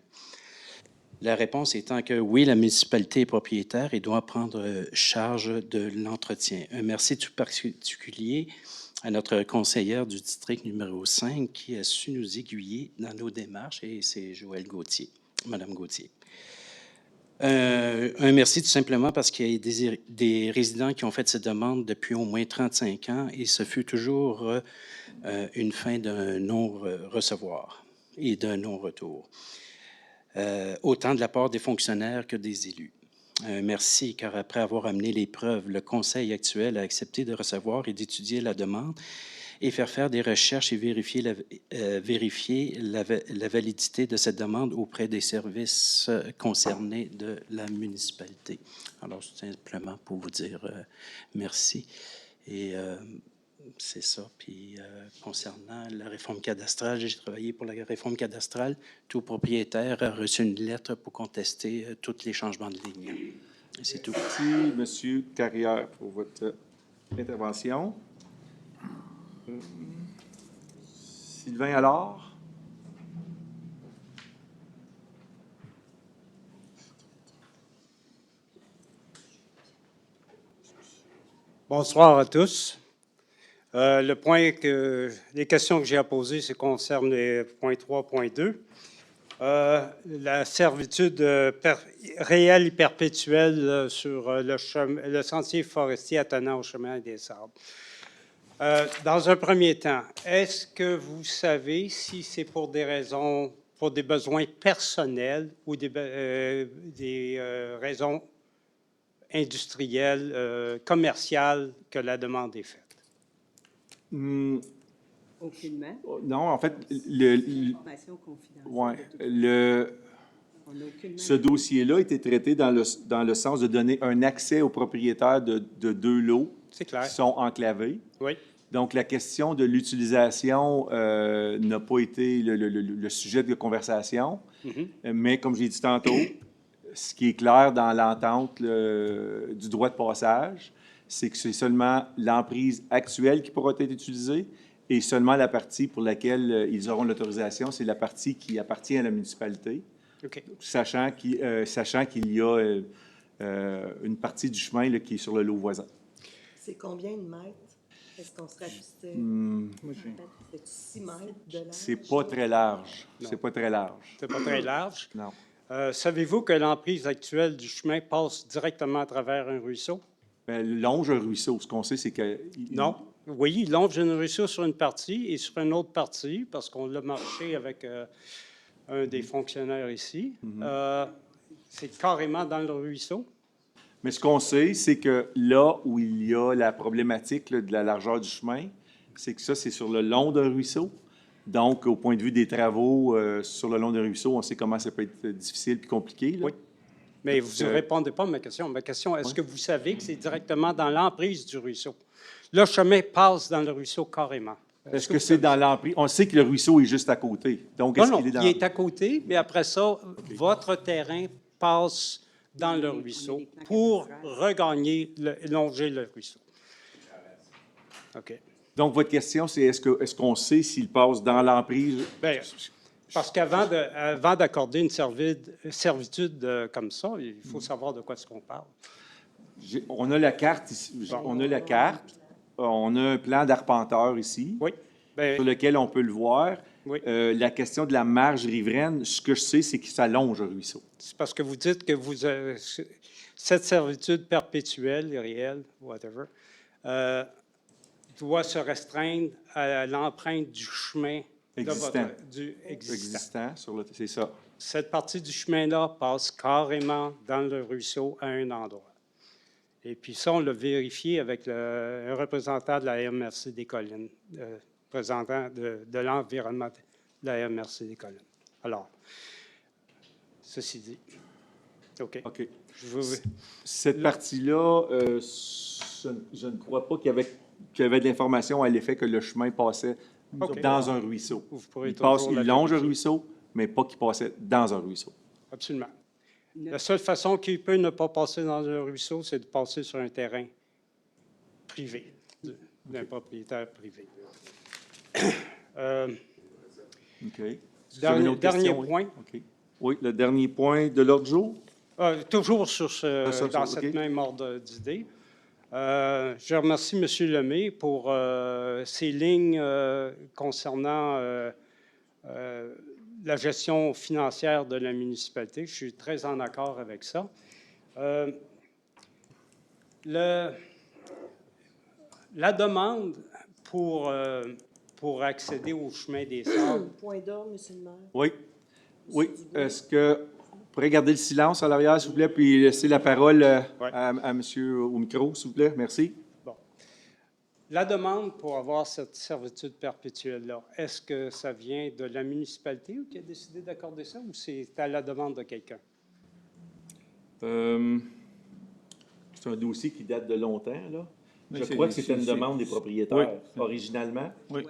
La réponse étant que oui, la municipalité est propriétaire et doit prendre charge de l'entretien. Un merci tout particulier à notre conseillère du district numéro 5 qui a su nous aiguiller dans nos démarches, et c'est Joëlle Gauthier, Madame Gauthier. Un merci tout simplement parce qu'il y a des résidents qui ont fait cette demande depuis au moins 35 ans et ce fut toujours une fin d'un non-recevoir et d'un non-retour, autant de la part des fonctionnaires que des élus. Merci, car après avoir amené les preuves, le conseil actuel a accepté de recevoir et d'étudier la demande et faire des recherches et vérifier la validité de cette demande auprès des services concernés de la municipalité. Alors, c'est simplement pour vous dire merci. Et c'est ça. Puis, concernant la réforme cadastrale, j'ai travaillé pour la réforme cadastrale. Tout propriétaire a reçu une lettre pour contester tous les changements de ligne. C'est tout. Merci, M. Carrière, pour votre intervention. Sylvain Allard. Bonsoir à tous. Les questions que j'ai à poser, c'est concerne les points 3.2. La servitude réelle et perpétuelle sur le sentier forestier attenant au chemin des Sables. Dans un premier temps, est-ce que vous savez si c'est pour des raisons, pour des besoins personnels ou des raisons industrielles, commerciales que la demande est faite? Aucunement. Non, en fait, Information confidentielle. Ce dossier-là a été traité dans le sens de donner un accès aux propriétaires de deux lots C'est clair. qui sont enclavés. Oui. Donc, la question de l'utilisation n'a pas été le sujet de conversation. Mais comme j'ai dit tantôt, ce qui est clair dans l'entente du droit de passage, c'est que c'est seulement l'emprise actuelle qui pourra être utilisée et seulement la partie pour laquelle ils auront l'autorisation, c'est la partie qui appartient à la municipalité, OK. sachant qu'il y a une partie du chemin là, qui est sur le lot voisin. C'est combien de mètres? Est-ce qu'on se rajustait? C'est 6 mètres de large? C'est pas très large. Non. C'est pas très large. C'est pas très large. Non. Savez-vous que l'emprise actuelle du chemin passe directement à travers un ruisseau? Bien, longe un ruisseau. Ce qu'on sait, c'est que... Non. Oui, il longe un ruisseau sur une partie et sur une autre partie, parce qu'on l'a marché avec un des fonctionnaires ici. C'est carrément dans le ruisseau. Mais ce qu'on sait, c'est que là où il y a la problématique là, de la largeur du chemin, c'est que ça, c'est sur le long d'un ruisseau. Donc, au point de vue des travaux sur le long d'un ruisseau, on sait comment ça peut être difficile et compliqué. Là. Oui. Mais vous ne répondez pas à ma question. Ma question, est-ce que vous savez que c'est directement dans l'emprise du ruisseau? Le chemin passe dans le ruisseau carrément. Est-ce que c'est dans l'emprise? On sait que le ruisseau est juste à côté. Donc, Non, est-ce non, qu'il est dans... il est à côté, mais après ça, votre terrain passe dans le ruisseau pour regagner, longer le ruisseau. OK. Donc, votre question, c'est est-ce qu'on sait s'il passe dans l'emprise? Bien, parce qu'avant d'accorder une servitude comme ça, il faut savoir de quoi est-ce qu'on parle. On a la carte ici. Bon. On a la carte. On a un plan d'arpenteur ici, Oui. Bien, sur lequel on peut le voir. oui. La question de la marge riveraine, ce que je sais, c'est que ça longe un ruisseau. C'est parce que vous dites que cette servitude perpétuelle, réelle, whatever, doit se restreindre à l'empreinte du chemin Existant. existant. C'est ça. Cette partie du chemin-là passe carrément dans le ruisseau à un endroit. Et puis ça, on l'a vérifié avec un représentant de la MRC des Collines, représentant de l'environnement de la MRC des Collines. Alors, ceci dit, OK. OK. Je Cette partie-là, je ne crois pas qu'il y avait de l'information à l'effet que le chemin passait OK. dans un ruisseau. Vous pourrez Il longe un ruisseau, mais pas qu'il passait dans un ruisseau. Absolument. La seule façon qu'il peut ne pas passer dans un ruisseau, c'est de passer sur un terrain privé, d'un propriétaire privé. OK. Est-ce que vous avez une autre Dernier question? point. OK. Oui, le dernier point de l'ordre du jour. Toujours sur dans OK. cette même ordre d'idée. Je remercie M. Lemay pour ces lignes concernant la gestion financière de la municipalité. Je suis très en accord avec ça. La demande pour accéder au chemin des Sables. Point d'ordre, M. le maire. Oui. Oui. Est-ce que vous pourrez garder le silence à l'arrière, s'il vous plaît, puis laisser la parole à monsieur au micro, s'il vous plaît? Merci. Bon. La demande pour avoir cette servitude perpétuelle-là, est-ce que ça vient de la municipalité ou qui a décidé d'accorder ça ou c'est à la demande de quelqu'un? C'est un dossier qui date de longtemps, là. Mais Je crois que c'était une demande des propriétaires, Oui. originalement. Oui.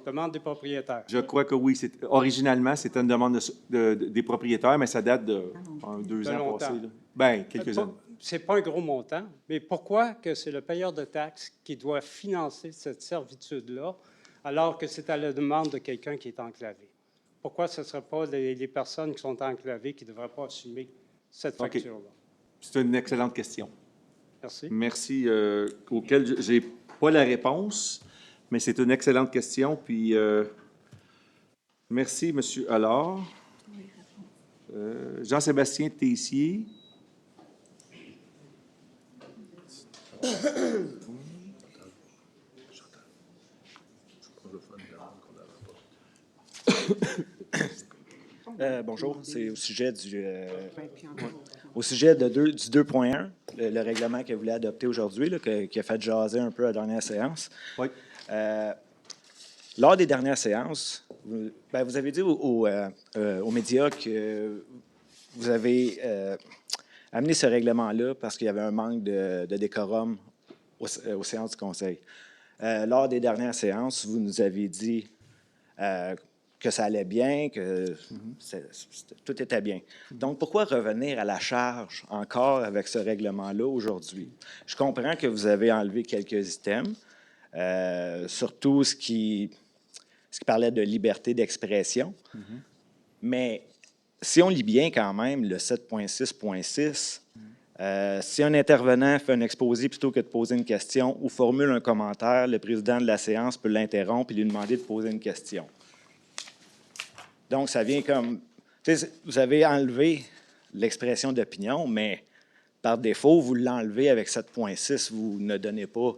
Demande des propriétaires. Je crois que oui. Originalement, c'était une demande des propriétaires, mais ça date de 2 De ans longtemps. passés. Là. Ben, quelques années. C'est pas un gros montant, mais pourquoi que c'est le payeur de taxes qui doit financer cette servitude-là alors que c'est à la demande de quelqu'un qui est enclavé? Pourquoi ce ne serait pas les personnes qui sont enclavées qui ne devraient pas assumer cette OK. facture-là? C'est une excellente question. Merci. Merci, auquel je n'ai pas la réponse, mais c'est une excellente question. Puis, merci, M. Allard. Jean-Sébastien Tessier. Bonjour, c'est au sujet du 2.1, le règlement que vous voulez adopter aujourd'hui, là, qui a fait jaser un peu à la dernière séance. Oui. Lors des dernières séances, vous avez dit aux médias que vous avez amené ce règlement-là parce qu'il y avait un manque de décorum aux séances du Conseil. Lors des dernières séances, vous nous avez dit que ça allait bien, que tout était bien. Donc, pourquoi revenir à la charge encore avec ce règlement-là aujourd'hui? Je comprends que vous avez enlevé quelques items, surtout ce qui parlait de liberté d'expression. Mais si on lit bien quand même le 7.6.6, si un intervenant fait un exposé plutôt que de poser une question ou formule un commentaire, le président de la séance peut l'interrompre et lui demander de poser une question. Donc, ça vient comme... Vous avez enlevé l'expression d'opinion, mais par défaut, vous l'enlevez avec 7.6. Vous ne donnez pas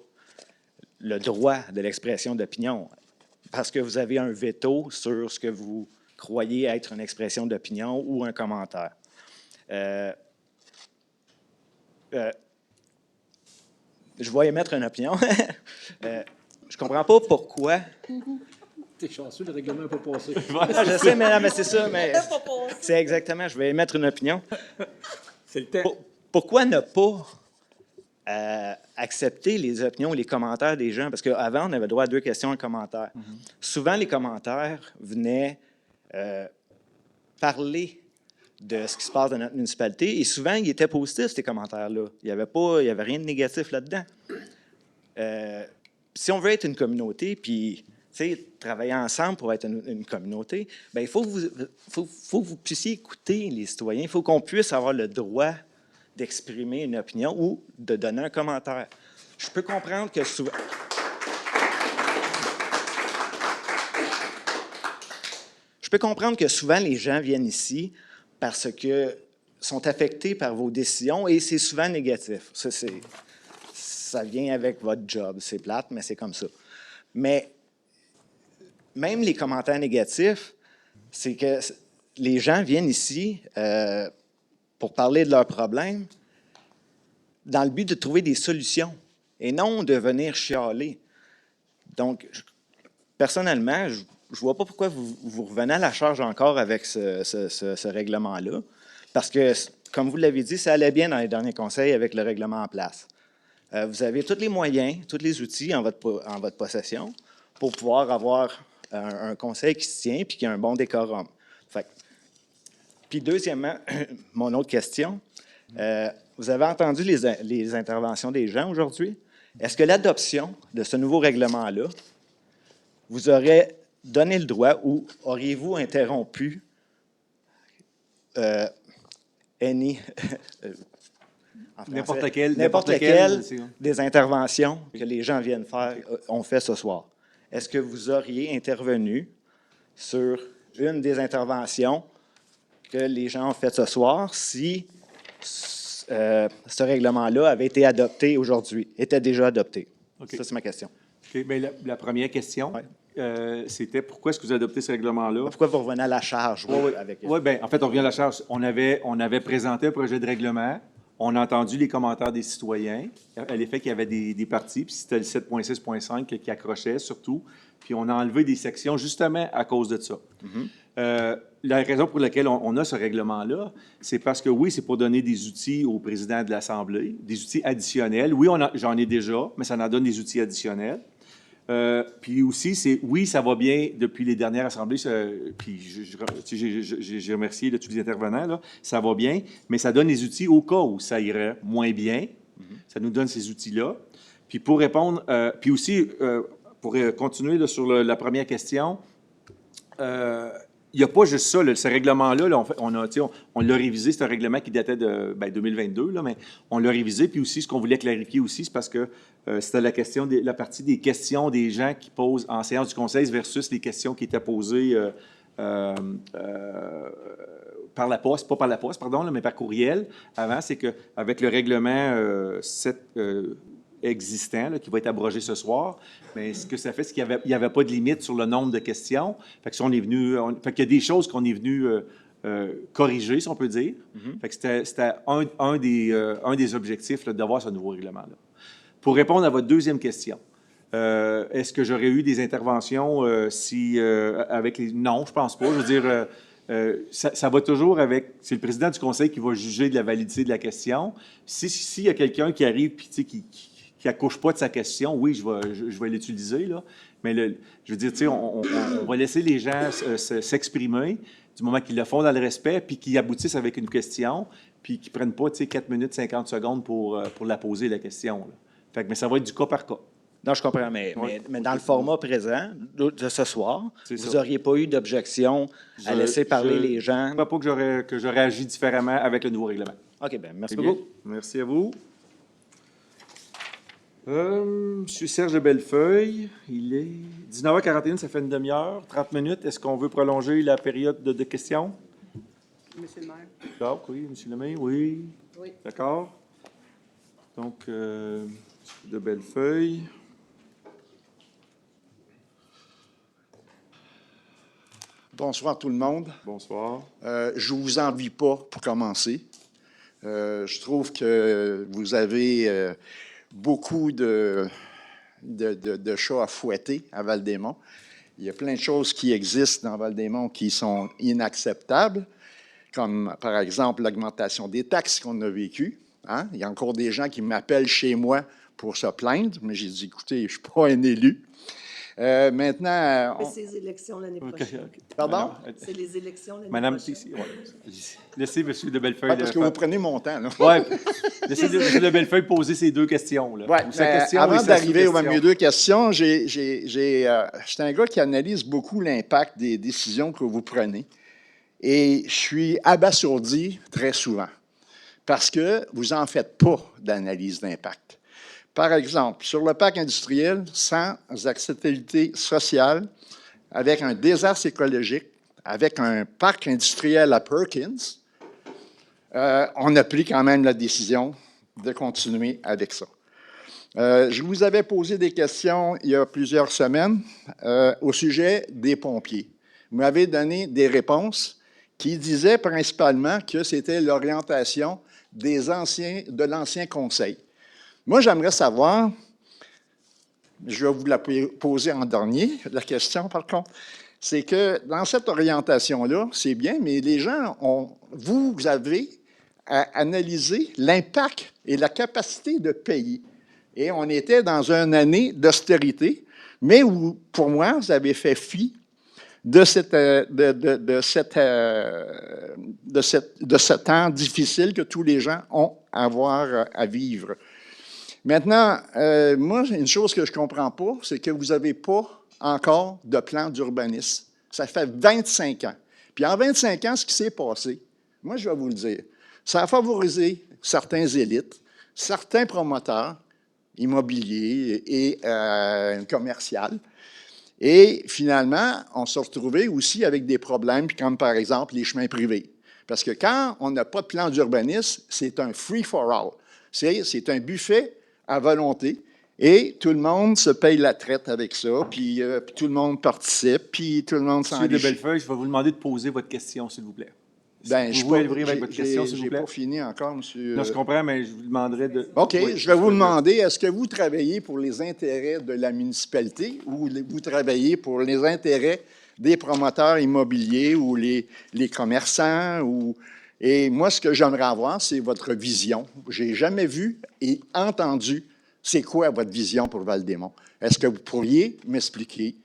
le droit de l'expression d'opinion parce que vous avez un veto sur ce que vous croyez être une expression d'opinion ou un commentaire. Je vais émettre une opinion. Je ne comprends pas pourquoi... T'es chanceux, le règlement n'est pas passé. Je sais, mais c'est ça, mais c'est exactement, je vais émettre une opinion. C'est le temps. Pourquoi ne pas accepter les opinions ou les commentaires des gens? Parce qu'avant, on avait droit à 2 questions et un commentaire. Souvent, les commentaires venaient parler de ce qui se passe dans notre municipalité et souvent, ils étaient positifs, ces commentaires-là. Il n'y avait rien de négatif là-dedans. Si on veut être une communauté, puis travailler ensemble pour être une communauté, bien, il faut que vous puissiez écouter les citoyens. Il faut qu'on puisse avoir le droit d'exprimer une opinion ou de donner un commentaire. Je peux comprendre que souvent... Je peux comprendre que souvent, les gens viennent ici parce que sont affectés par vos décisions et c'est souvent négatif. Ça vient avec votre job. C'est plate, mais c'est comme ça. Mais même les commentaires négatifs, c'est que les gens viennent ici pour parler de leurs problèmes dans le but de trouver des solutions et non de venir chialer. Donc, personnellement, je ne vois pas pourquoi vous revenez à la charge encore avec ce règlement-là, parce que, comme vous l'avez dit, ça allait bien dans les derniers conseils avec le règlement en place. Vous avez tous les moyens, tous les outils en votre possession pour pouvoir avoir un conseil qui se tient et qui a un bon décorum. Puis deuxièmement, mon autre question, vous avez entendu les interventions des gens aujourd'hui. Est-ce que l'adoption de ce nouveau règlement-là vous aurait donné le droit ou auriez-vous interrompu N'importe laquelle des interventions que les gens viennent faire, ont fait ce soir? Est-ce que vous auriez intervenu sur une des interventions que les gens ont faites ce soir si ce règlement-là avait été adopté aujourd'hui, était déjà adopté? Okay. Ça, c'est ma question. Okay. Bien, la première question, c'était pourquoi est-ce que vous adoptez ce règlement-là? Pourquoi vous revenez à la charge? Oui, bien, en fait, on revient à la charge. On avait présenté un projet de règlement. On a entendu les commentaires des citoyens à l'effet qu'il y avait des parties, puis c'était le 7.6.5 qui accrochait surtout. Puis on a enlevé des sections justement à cause de ça. La raison pour laquelle on a ce règlement-là, c'est parce que oui, c'est pour donner des outils au président de l'Assemblée, des outils additionnels. Oui, j'en ai déjà, mais ça en donne des outils additionnels. Puis aussi, oui, ça va bien depuis les dernières assemblées, puis j'ai remercié là, tous les intervenants, là, ça va bien, mais ça donne les outils au cas où ça irait moins bien. Ça nous donne ces outils-là. Puis pour répondre, puis aussi, pour continuer là, sur la première question, il n'y a pas juste ça, ce règlement-là, là, on l'a révisé, c'est un règlement qui datait de 2022, là, mais on l'a révisé, puis aussi, ce qu'on voulait clarifier aussi, c'est parce que c'était la partie des questions des gens qui posent en séance du Conseil versus les questions qui étaient posées par la poste, pas par la poste, pardon, là, mais par courriel avant, c'est qu'avec le règlement existant, là, qui va être abrogé ce soir, mais ce que ça fait, c'est qu'il n'y avait pas de limite sur le nombre de questions. Fait que ça, fait qu'il y a des choses qu'on est venu corriger, si on peut dire. Fait que c'était un des objectifs là, d'avoir ce nouveau règlement-là. Pour répondre à votre deuxième question, est-ce que j'aurais eu des interventions avec les... Non, je pense pas. Je veux dire... ça va toujours avec... C'est le président du Conseil qui va juger de la validité de la question. S'il y a quelqu'un qui arrive puis qui accouche pas de sa question, oui, je vais l'utiliser, là. Mais je veux dire, tu sais, on va laisser les gens s'exprimer du moment qu'ils le font dans le respect, puis qu'ils aboutissent avec une question, puis qu'ils prennent pas, tu sais, 4 minutes 50 secondes pour la poser, la question, là. Fait que, mais ça va être du cas par cas. Non, je comprends, mais dans le format présent de ce soir, vous n'auriez pas eu d'objection à laisser parler les gens? Je ne crois pas que j'aurais agi différemment avec le nouveau règlement. OK, bien, merci beaucoup. Merci à vous. Monsieur Serge de Bellefeuille, il est 19h41, ça fait une demi-heure, 30 minutes. Est-ce qu'on veut prolonger la période de questions? Monsieur le maire. D'accord, oui. Monsieur le maire, oui. Oui. D'accord. Donc, de Bellefeuille. Bonsoir tout le monde. Bonsoir. Je ne vous envie pas pour commencer. Je trouve que vous avez beaucoup de chats à fouetter à Val-des-Monts. Il y a plein de choses qui existent dans Val-des-Monts qui sont inacceptables, comme par exemple l'augmentation des taxes qu'on a vécues. Hein? Il y a encore des gens qui m'appellent chez moi pour se plaindre, mais j'ai dit, écoutez, je ne suis pas un élu. Maintenant... C'est les élections l'année prochaine. Pardon? C'est les élections l'année Madame, prochaine. Laissez M. de Bellefeuille... Ah, parce que vous prenez mon temps, là. Oui. Laissez M. de Bellefeuille poser ses deux questions, là. Ouais, avant d'arriver à mes deux questions, j'étais un gars qui analyse beaucoup l'impact des décisions que vous prenez. Et je suis abasourdi très souvent parce que vous n'en faites pas d'analyse d'impact. Par exemple, sur le parc industriel, sans acceptabilité sociale, avec un désastre écologique, avec un parc industriel à Perkins, on a pris quand même la décision de continuer avec ça. Je vous avais posé des questions il y a plusieurs semaines au sujet des pompiers. Vous m'avez donné des réponses qui disaient principalement que c'était l'orientation de l'ancien conseil. Moi, j'aimerais savoir, je vais vous la poser en dernier, la question par contre, c'est que dans cette orientation-là, c'est bien, mais les gens vous avez à analyser l'impact et la capacité de payer. Et on était dans une année d'austérité, mais où, pour moi, vous avez fait fi de ce temps difficile que tous les gens ont à avoir à vivre. Maintenant, moi, une chose que je ne comprends pas, c'est que vous n'avez pas encore de plan d'urbanisme. Ça fait 25 ans. Puis en 25 ans, ce qui s'est passé, moi, je vais vous le dire, ça a favorisé certains élites, certains promoteurs immobiliers et commerciaux. Et finalement, on s'est retrouvé aussi avec des problèmes, comme par exemple les chemins privés. Parce que quand on n'a pas de plan d'urbanisme, c'est un free-for-all. C'est un buffet à volonté, et tout le monde se paye la traite avec ça, puis tout le monde participe, puis tout le monde s'enrichit. Monsieur de Bellefeuille, je vais vous demander de poser votre question, s'il vous plaît. Ben, Vous pouvez ouvrir avec votre question, s'il vous J'ai plaît? pas fini encore, monsieur. Non, je comprends, mais je vous demanderai de... OK, Oui, je vais vous demander, est-ce que vous travaillez pour les intérêts de la municipalité ou vous travaillez pour les intérêts des promoteurs immobiliers ou les commerçants? Et moi, ce que j'aimerais avoir, c'est votre vision. J'ai jamais vu et entendu c'est quoi votre vision pour Val-des-Monts. Est-ce que vous pourriez m'expliquer?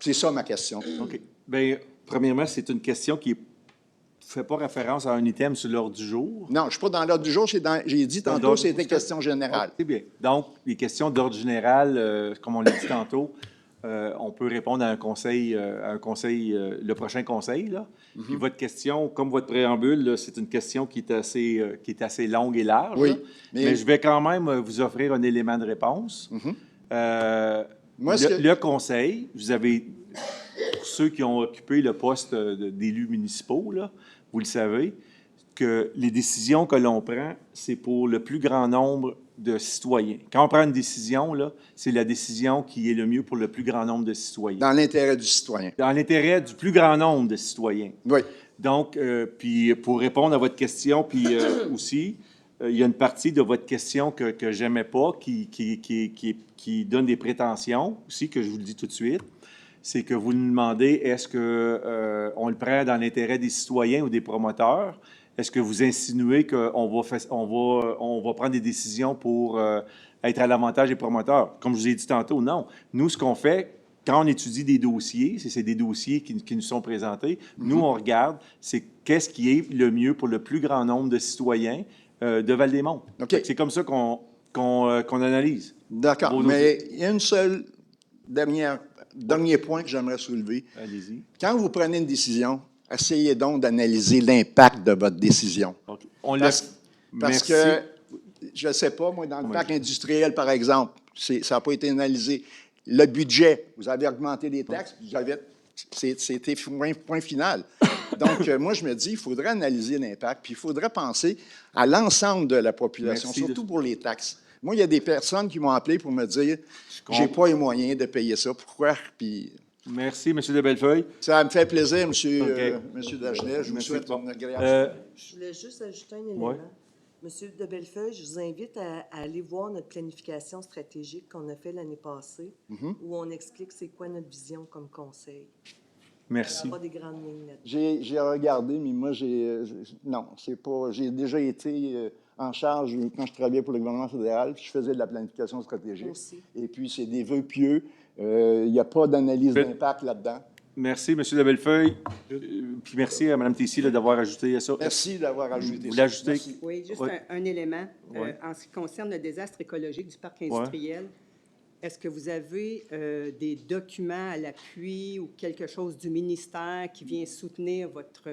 C'est ça ma question. OK. Bien, premièrement, c'est une question qui ne fait pas référence à un item sur l'ordre du jour. Non, je ne suis pas dans l'ordre du jour. J'ai dit tantôt que c'était question générale. C'est bien. Donc, les questions d'ordre général, comme on l'a dit tantôt, on peut répondre à un conseil, le prochain conseil. Là. Puis votre question, comme votre préambule, là, c'est une question qui est assez longue et large. Oui, là. Mais je vais quand même vous offrir un élément de réponse. Le conseil, vous avez, pour ceux qui ont occupé le poste d'élus municipaux, là, vous le savez, que les décisions que l'on prend, c'est pour le plus grand nombre de citoyens. Quand on prend une décision, là, c'est la décision qui est le mieux pour le plus grand nombre de citoyens. Dans l'intérêt du citoyen. Dans l'intérêt du plus grand nombre de citoyens. Oui. Donc, puis pour répondre à votre question, puis aussi, il y a une partie de votre question que j'aimais pas, qui donne des prétentions aussi, que je vous le dis tout de suite. C'est que vous nous demandez, est-ce qu'on le prend dans l'intérêt des citoyens ou des promoteurs? Est-ce que vous insinuez qu'on va prendre des décisions pour être à l'avantage des promoteurs? Comme je vous ai dit tantôt, non. Nous, ce qu'on fait, quand on étudie des dossiers, c'est des dossiers qui nous sont présentés, nous, on regarde, c'est qu'est-ce qui est le mieux pour le plus grand nombre de citoyens de Val-des-Monts. OK. C'est comme ça qu'on analyse. D'accord, mais il y a une seule dernier point que j'aimerais soulever. Allez-y. Quand vous prenez une décision, essayez donc d'analyser l'impact de votre décision. Okay. Parce que, je ne sais pas, moi, dans le parc industriel, par exemple, ça n'a pas été analysé. Le budget, vous avez augmenté les taxes, c'était point final. Donc, moi, je me dis, il faudrait analyser l'impact, puis il faudrait penser à l'ensemble de la population, surtout pour les taxes. Moi, il y a des personnes qui m'ont appelé pour me dire, j'ai pas les moyens de payer ça. Pourquoi? Puis... Merci, M. de Bellefeuille. Ça me fait plaisir, M. Dagenet. Je vous souhaite une agréable. Je voulais juste ajouter un élément. Monsieur de Bellefeuille, je vous invite à aller voir notre planification stratégique qu'on a fait l'année passée, où on explique c'est quoi notre vision comme conseil. Merci. Il n'y a pas des grandes lignes là-dedans. J'ai regardé, mais moi, non, c'est pas... J'ai déjà été en charge quand je travaillais pour le gouvernement fédéral, puis je faisais de la planification stratégique. Aussi. Et puis, c'est des vœux pieux. Il n'y a pas d'analyse d'impact là-dedans. Merci, M. de Bellefeuille. Puis merci à Mme Tessier d'avoir ajouté ça. Merci d'avoir ajouté vous ça. L'ajoutez? Oui, juste un élément. En ce qui concerne le désastre écologique du parc industriel, est-ce que vous avez des documents à l'appui ou quelque chose du ministère qui vient soutenir votre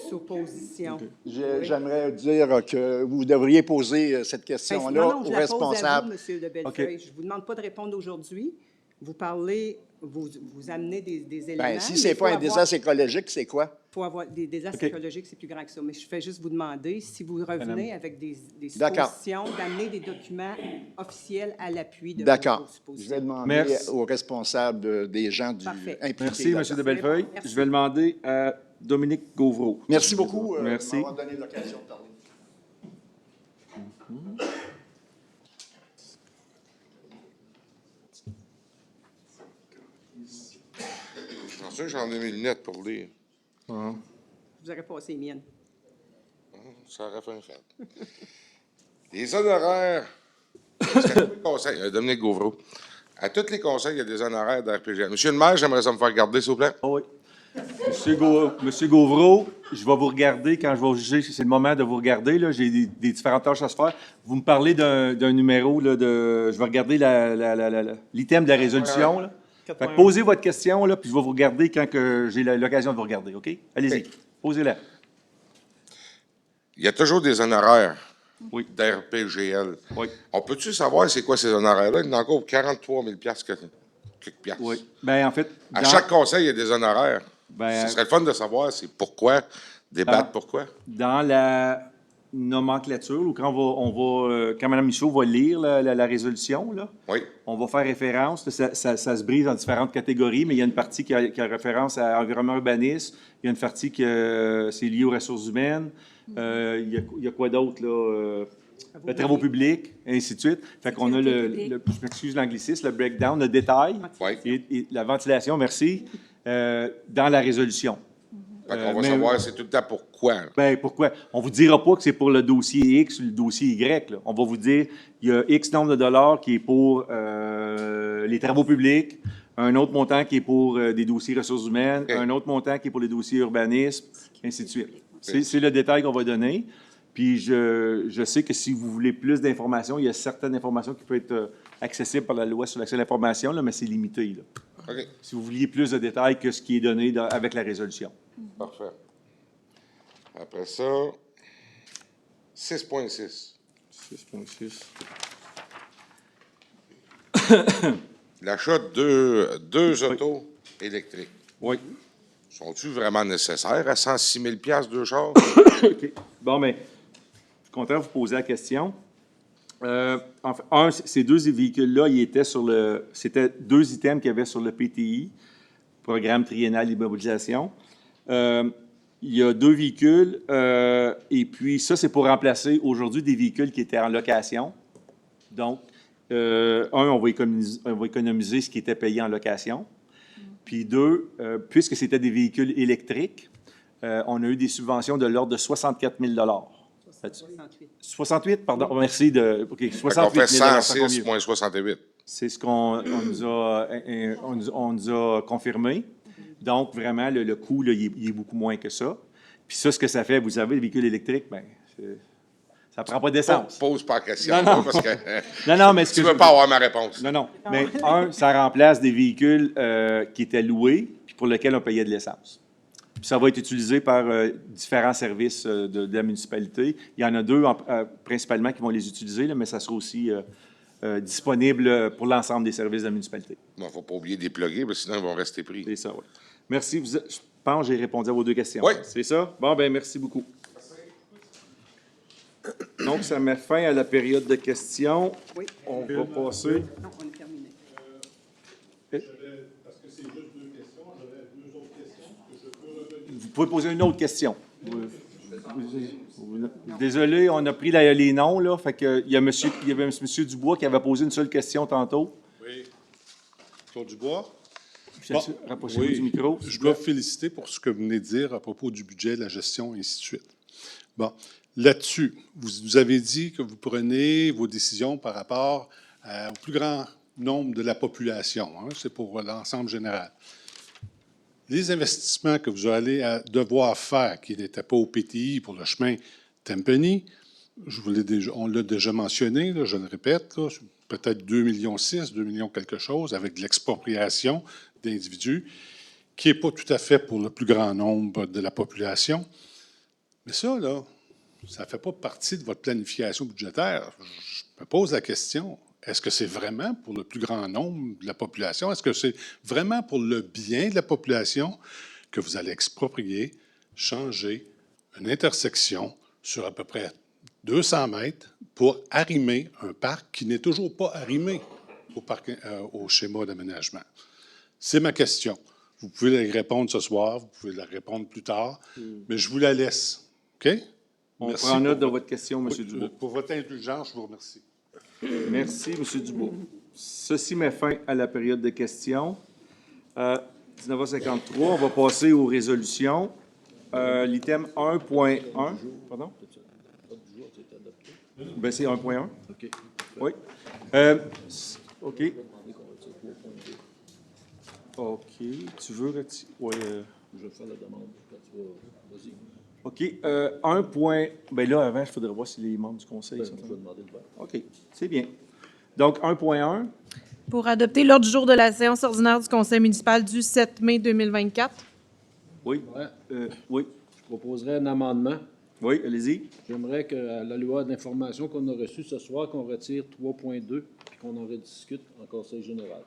supposition? J'aimerais dire que vous devriez poser cette question-là aux responsables. Non, je la pose à vous, M. de Bellefeuille. Je ne vous demande pas de répondre aujourd'hui. Vous parlez, vous amenez des éléments. Bien, si ce n'est pas un désastre écologique, c'est quoi? Il faut avoir des désastres écologiques, c'est plus grand que ça. Mais je fais juste vous demander si vous revenez avec des suppositions, d'amener des documents officiels à l'appui de vos suppositions. Je vais demander aux responsables des gens impliqués. Merci, M. de Bellefeuille. Je vais demander à Dominique Gauvreau. Merci beaucoup Merci. de m'avoir donné l'occasion de parler. Je pense que j'en ai mes lunettes pour lire. Vous aurez passé les miennes. Ça aurait fait un fait. Les honoraires. Parce qu'à tous les conseils, Dominique Gauvreau. À tous les conseils, il y a des honoraires d'RPG. Monsieur le maire, j'aimerais ça me faire garder, s'il vous plaît. Oui. Monsieur Gauvreau, je vais vous regarder quand je vais juger. C'est le moment de vous regarder. J'ai des différentes tâches à se faire. Vous me parlez d'un numéro. Je vais regarder l'item de la résolution. Là. Fait que posez votre question, là, puis je vais vous regarder quand j'ai l'occasion de vous regarder. OK? Allez-y. Okay. Posez-la. Il y a toujours des honoraires d'RPGL. Oui. On peut-tu savoir c'est quoi ces honoraires-là? Il y en a encore 43 000 quelques piastres. Oui. Bien, en fait... À chaque conseil, il y a des honoraires. Ce serait le fun de savoir c'est pourquoi, débattre pourquoi. Dans nomenclature, ou quand quand Mme Michaud va lire la résolution, là, Oui. on va faire référence, là, ça se brise en différentes catégories, mais il y a une partie qui a référence à environnement urbanisme, il y a une partie que c'est lié aux ressources humaines, il y a quoi d'autre, là? Les travaux publics, et ainsi de suite. Fait qu'on a je m'excuse l'anglicisme, le breakdown, le détail, et la ventilation, merci, dans la résolution. Fait qu'on va savoir c'est tout le temps pourquoi. Ben, pourquoi? On ne vous dira pas que c'est pour le dossier X ou le dossier Y. Là. On va vous dire il y a X nombre de dollars qui est pour les travaux publics, un autre montant qui est pour des dossiers ressources humaines, un autre montant qui est pour les dossiers urbanisme, ainsi de suite. C'est le détail qu'on va donner. Puis je sais que si vous voulez plus d'informations, il y a certaines informations qui peuvent être accessibles par la loi sur l'accès à l'information, là, mais c'est limité. Là. OK. Si vous vouliez plus de détails que ce qui est donné avec la résolution. Parfait. Après ça, 6.6. 6.6. L'achat de deux autos électriques. Oui. Sont-ils vraiment nécessaires à 106 000 $ deux chars? OK. Bon, mais je suis content de vous poser la question. En fait, ces deux véhicules-là, c'était deux items qu'il y avait sur le PTI, Programme triennal d'immobilisation. Il y a deux véhicules, et puis ça, c'est pour remplacer aujourd'hui des véhicules qui étaient en location. Donc, on va économiser ce qui était payé en location. Puis deux, puisque c'était des véhicules électriques, on a eu des subventions de l'ordre de 64 000 68. 68, pardon. Merci de. OK, 68 000 on fait 106,68. C'est ce qu'on nous a confirmé. Donc, vraiment, le coût, là, il est beaucoup moins que ça. Puis ça, ce que ça fait, vous savez, les véhicules électriques, bien, ça ne prend pas d'essence. Pose pas la question. Non, parce que non, mais tu ne veux pas avoir ma réponse. Non. Mais ça remplace des véhicules qui étaient loués puis pour lesquels on payait de l'essence. Puis ça va être utilisé par différents services de la municipalité. Il y en a deux principalement qui vont les utiliser, là, mais ça sera aussi disponible pour l'ensemble des services de la municipalité. Il ne faut pas oublier de les plugger, parce que sinon ils vont rester pris. C'est ça, oui. Merci. Je pense que j'ai répondu à vos deux questions. Oui. C'est ça? Bon, bien, merci beaucoup. Donc, ça met fin à la période de questions. Oui. On va passer. Non, on est terminé. Parce que c'est juste deux questions, j'avais deux autres questions que je peux revenir. Vous pouvez poser une autre question. Désolé, on a pris les noms, là. Fait que il y avait M. Dubois qui avait posé une seule question tantôt. Oui. Claude Dubois. Rapprochez-vous du micro. Je dois vous féliciter pour ce que vous venez de dire à propos du budget, de la gestion, et ainsi de suite. Bon, là-dessus, vous avez dit que vous prenez vos décisions par rapport au plus grand nombre de la population. Hein, c'est pour l'ensemble général. Les investissements que vous allez devoir faire, qui n'étaient pas au PTI pour le chemin Tempany, on l'a déjà mentionné, là, je le répète, là, peut-être 2,6 millions, 2 millions quelque chose, avec de l'expropriation d'individus, qui n'est pas tout à fait pour le plus grand nombre de la population. Mais ça, là, ça ne fait pas partie de votre planification budgétaire. Je me pose la question, est-ce que c'est vraiment pour le plus grand nombre de la population? Est-ce que c'est vraiment pour le bien de la population que vous allez exproprier, changer une intersection sur à peu près 200 mètres pour arrimer un parc qui n'est toujours pas arrimé au schéma d'aménagement? C'est ma question. Vous pouvez la répondre ce soir, vous pouvez la répondre plus tard, mais je vous la laisse. OK? On Merci prend note de votre question, M. Dubois. Pour votre indulgence, je vous remercie. Merci, M. Dubois. Ceci met fin à la période de questions. 19h53, on va passer aux résolutions. L'item 1.1. Pardon? Ben, c'est 1.1. OK. Oui. OK. OK. Tu veux retirer? Oui. Je vais faire la demande. Vas-y. OK. 1 point. Bien là, avant, il faudrait voir si les membres du conseil sont. Je vais demander de voir. OK. C'est bien. Donc, 1.1. Pour adopter l'ordre du jour de la séance ordinaire du conseil municipal du 7 mai 2024. Oui. Oui. Je proposerais un amendement. Oui, allez-y. J'aimerais que la loi d'information qu'on a reçue ce soir, qu'on retire 3.2 et qu'on en rediscute en conseil général.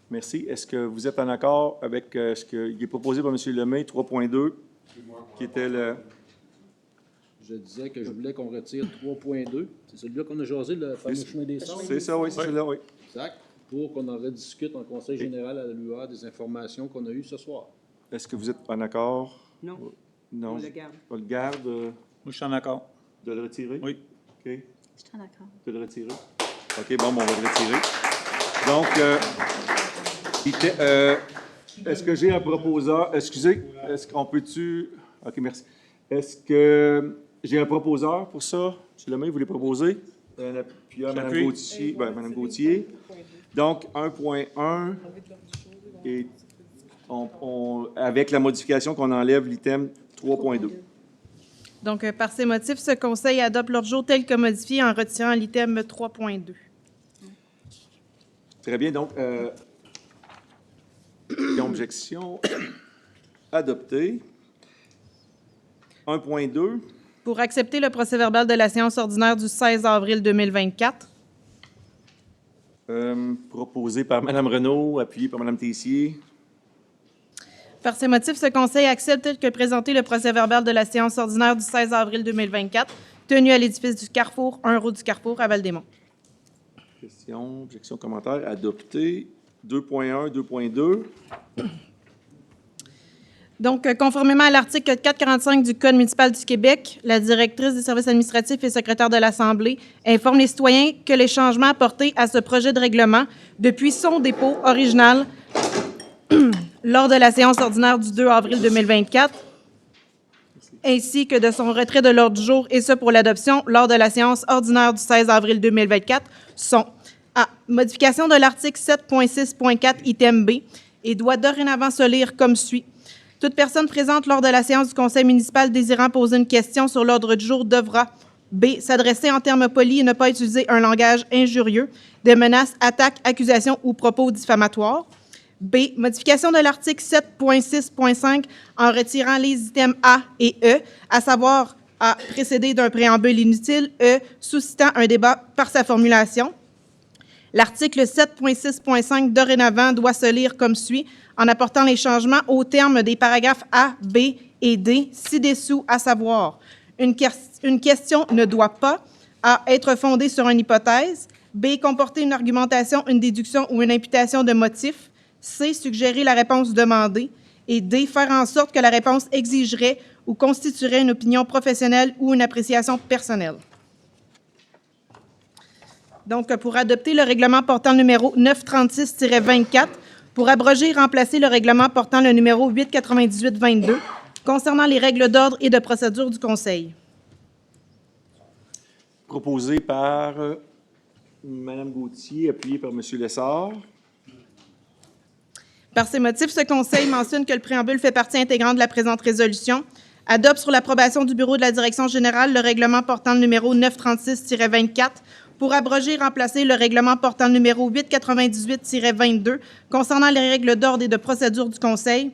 Merci. Est-ce que vous êtes en accord avec ce qui est proposé par M. Lemay, 3.2, qui était le... Je disais que je voulais qu'on retire 3.2. C'est celui-là qu'on a jasé, le fameux chemin des Sables. C'est ça, oui, c'est celui-là, oui. Exact. Pour qu'on en rediscute en Conseil général à la lueur des informations qu'on a eues ce soir. Est-ce que vous êtes en accord? Non. Non. On le garde. On le garde. Moi, je suis en accord. De le retirer? Oui. OK. Je suis en accord. De le retirer? OK, bon, on va le retirer. Donc, est-ce que j'ai un proposeur? Excusez, est-ce qu'on peut-tu... OK, merci. Est-ce que j'ai un proposeur pour ça? M. Lemay, vous voulez proposer? Puis Mme Gauthier. Mme Gauthier. Donc, 1.1, et avec la modification qu'on enlève l'item 3.2. Donc, par ces motifs, ce conseil adopte l'ordre du jour tel que modifié en retirant l'item 3.2. Très bien. Donc, objection adoptée. 1.2. Pour accepter le procès-verbal de la séance ordinaire du 16 avril 2024. Proposé par Mme Renaud, appuyé par Mme Tessier. Par ces motifs, ce conseil accepte tel que présenté le procès-verbal de la séance ordinaire du 16 avril 2024, tenu à l'édifice du Carrefour, 1 rue du Carrefour, à Val-des-Monts. Question, objection, commentaire, adopté. 2.1, 2.2. Donc, conformément à l'article 445 du Code municipal du Québec, la directrice des services administratifs et secrétaire de l'Assemblée informe les citoyens que les changements apportés à ce projet de règlement depuis son dépôt original lors de la séance ordinaire du 2 avril 2024, ainsi que de son retrait de l'ordre du jour, et ce pour l'adoption lors de la séance ordinaire du 16 avril 2024, sont A. Modification de l'article 7.6.4 item B et doit dorénavant se lire comme suit. Toute personne présente lors de la séance du conseil municipal désirant poser une question sur l'ordre du jour devra B. S'adresser en termes polis et ne pas utiliser un langage injurieux, des menaces, attaques, accusations ou propos diffamatoires. B. Modification de l'article 7.6.5 en retirant les items A et E, à savoir A. Précédé d'un préambule inutile, E. Suscitant un débat par sa formulation. L'article 7.6.5 dorénavant doit se lire comme suit, en apportant les changements au terme des paragraphes A, B et D ci-dessous, à savoir une question ne doit pas A. Être fondée sur une hypothèse, B. Comporter une argumentation, une déduction ou une imputation de motif, C. Suggérer la réponse demandée et D. Faire en sorte que la réponse exigerait ou constituerait une opinion professionnelle ou une appréciation personnelle. Donc, pour adopter le règlement portant le numéro 936-24, pour abroger et remplacer le règlement portant le numéro 898-22, concernant les règles d'ordre et de procédure du Conseil. Proposé par Mme Gauthier, appuyé par M. Lessard. Par ces motifs, ce Conseil mentionne que le préambule fait partie intégrante de la présente résolution, adopte sur l'approbation du Bureau de la Direction générale le règlement portant le numéro 936-24, pour abroger et remplacer le règlement portant le numéro 898-22 concernant les règles d'ordre et de procédure du Conseil,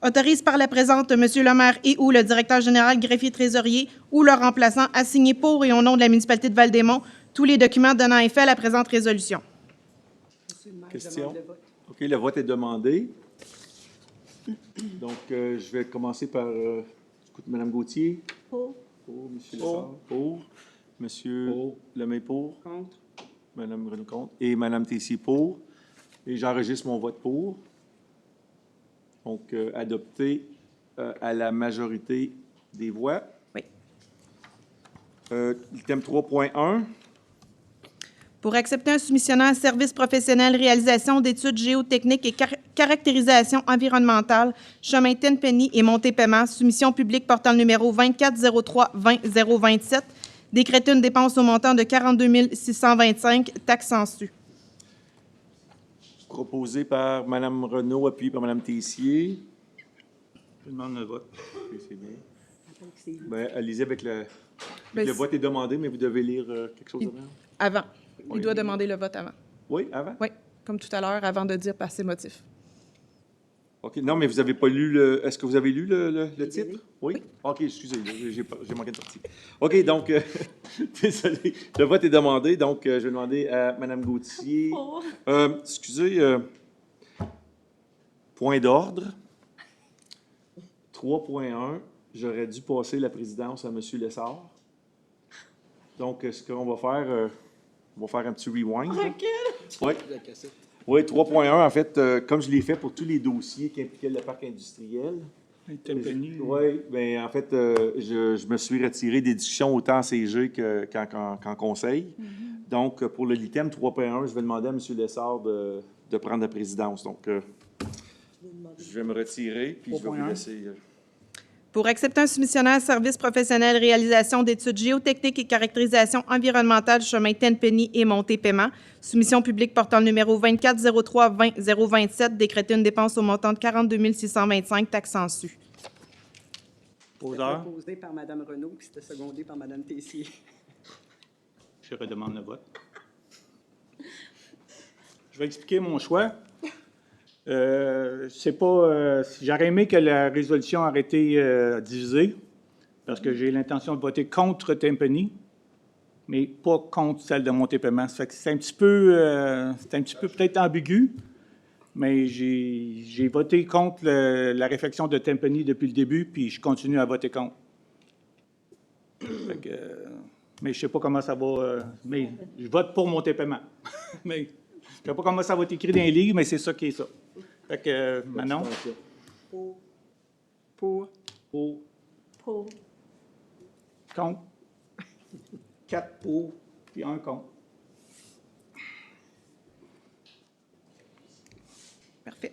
autorise par la présente M. le maire et ou le directeur général, greffier trésorier ou leur remplaçant à signer pour et au nom de la municipalité de Val-des-Monts tous les documents donnant effet à la présente résolution. Question. OK, le vote est demandé. Donc, je vais commencer par Mme Gauthier. Pour. Pour. M. Lessard. Pour. Monsieur Lemay pour. Contre. Mme Renaud contre. Et Mme Tessier pour. Et j'enregistre mon vote pour. Donc, adopté à la majorité des voix. Oui. Item 3.1. Pour accepter un soumissionnaire à service professionnel, réalisation d'études géotechniques et caractérisation environnementale, chemin Tenpenny et Montée-Paiement, soumission publique portant le numéro 2403-20-027, décréter une dépense au montant de 42 625, taxes sans su. Proposé par Mme Renaud, appuyé par Mme Tessier. Je demande le vote. Okay, c'est bien. Ben, allez-y avec le... Ben, le vote est demandé, mais vous devez lire quelque chose avant. Avant. Il doit demander le vote avant. Oui, avant? Oui, comme tout à l'heure, avant de dire par ses motifs. OK. Non, mais vous n'avez pas lu le... Est-ce que vous avez lu le titre? Oui? OK, excusez, j'ai manqué une partie. OK, donc, désolé. Le vote est demandé, donc je vais demander à Mme Gauthier. Excusez, point d'ordre. 3.1, j'aurais dû passer la présidence à M. Lessard. Donc, ce qu'on va faire, on va faire un petit rewind. OK. Oui. Oui, 3.1, en fait, comme je l'ai fait pour tous les dossiers qui impliquaient le parc industriel. Oui, bien, en fait, je me suis retiré des discussions autant en CG qu'en conseil. Donc, pour le LITEM 3.1, je vais demander à M. Lessard de prendre la présidence. Donc, je vais me retirer, puis je vais vous laisser... Pour accepter un soumissionnaire service professionnel réalisation d'études géotechniques et caractérisation environnementale du chemin Tenpenny et Montée-Paiement, soumission publique portant le numéro 2403-20-027, décréter une dépense au montant de 42 625, taxes en su. C'était proposé par Mme Renaud, puis c'était secondé par Mme Tessier. Je redemande le vote. Je vais expliquer mon choix. C'est pas. J'aurais aimé que la résolution ait été divisée, parce que j'ai l'intention de voter contre Tenpenny, mais pas contre celle de Montée-Paiement. Ça fait que c'est un petit peu peut-être ambigu, mais j'ai voté contre la réflexion de Tenpenny depuis le début, puis je continue à voter contre. Fait que, mais je sais pas comment ça va. Mais je vote pour Montée-Paiement. Mais je sais pas comment ça va être écrit dans les livres, mais c'est ça qui est ça. Fait que, Manon? Pour. Pour. Pour. Contre. 4 pour, puis 1 contre. Parfait.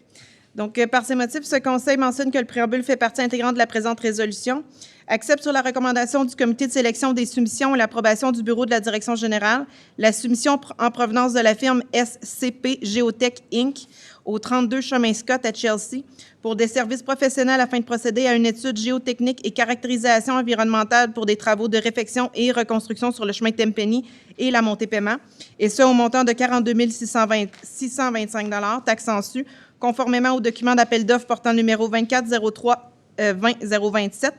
Donc, par ces motifs, ce Conseil mentionne que le préambule fait partie intégrante de la présente résolution, accepte sur la recommandation du comité de sélection des soumissions et l'approbation du bureau de la direction générale la soumission en provenance de la firme SCP Geotech Inc. au 32 chemin Scott à Chelsea pour des services professionnels afin de procéder à une étude géotechnique et caractérisation environnementale pour des travaux de réfection et reconstruction sur le chemin Tenpenny et la Montée-Paiement, et ce au montant de 42 625 taxes en su, conformément au document d'appel d'offres portant le numéro 2403-20-027,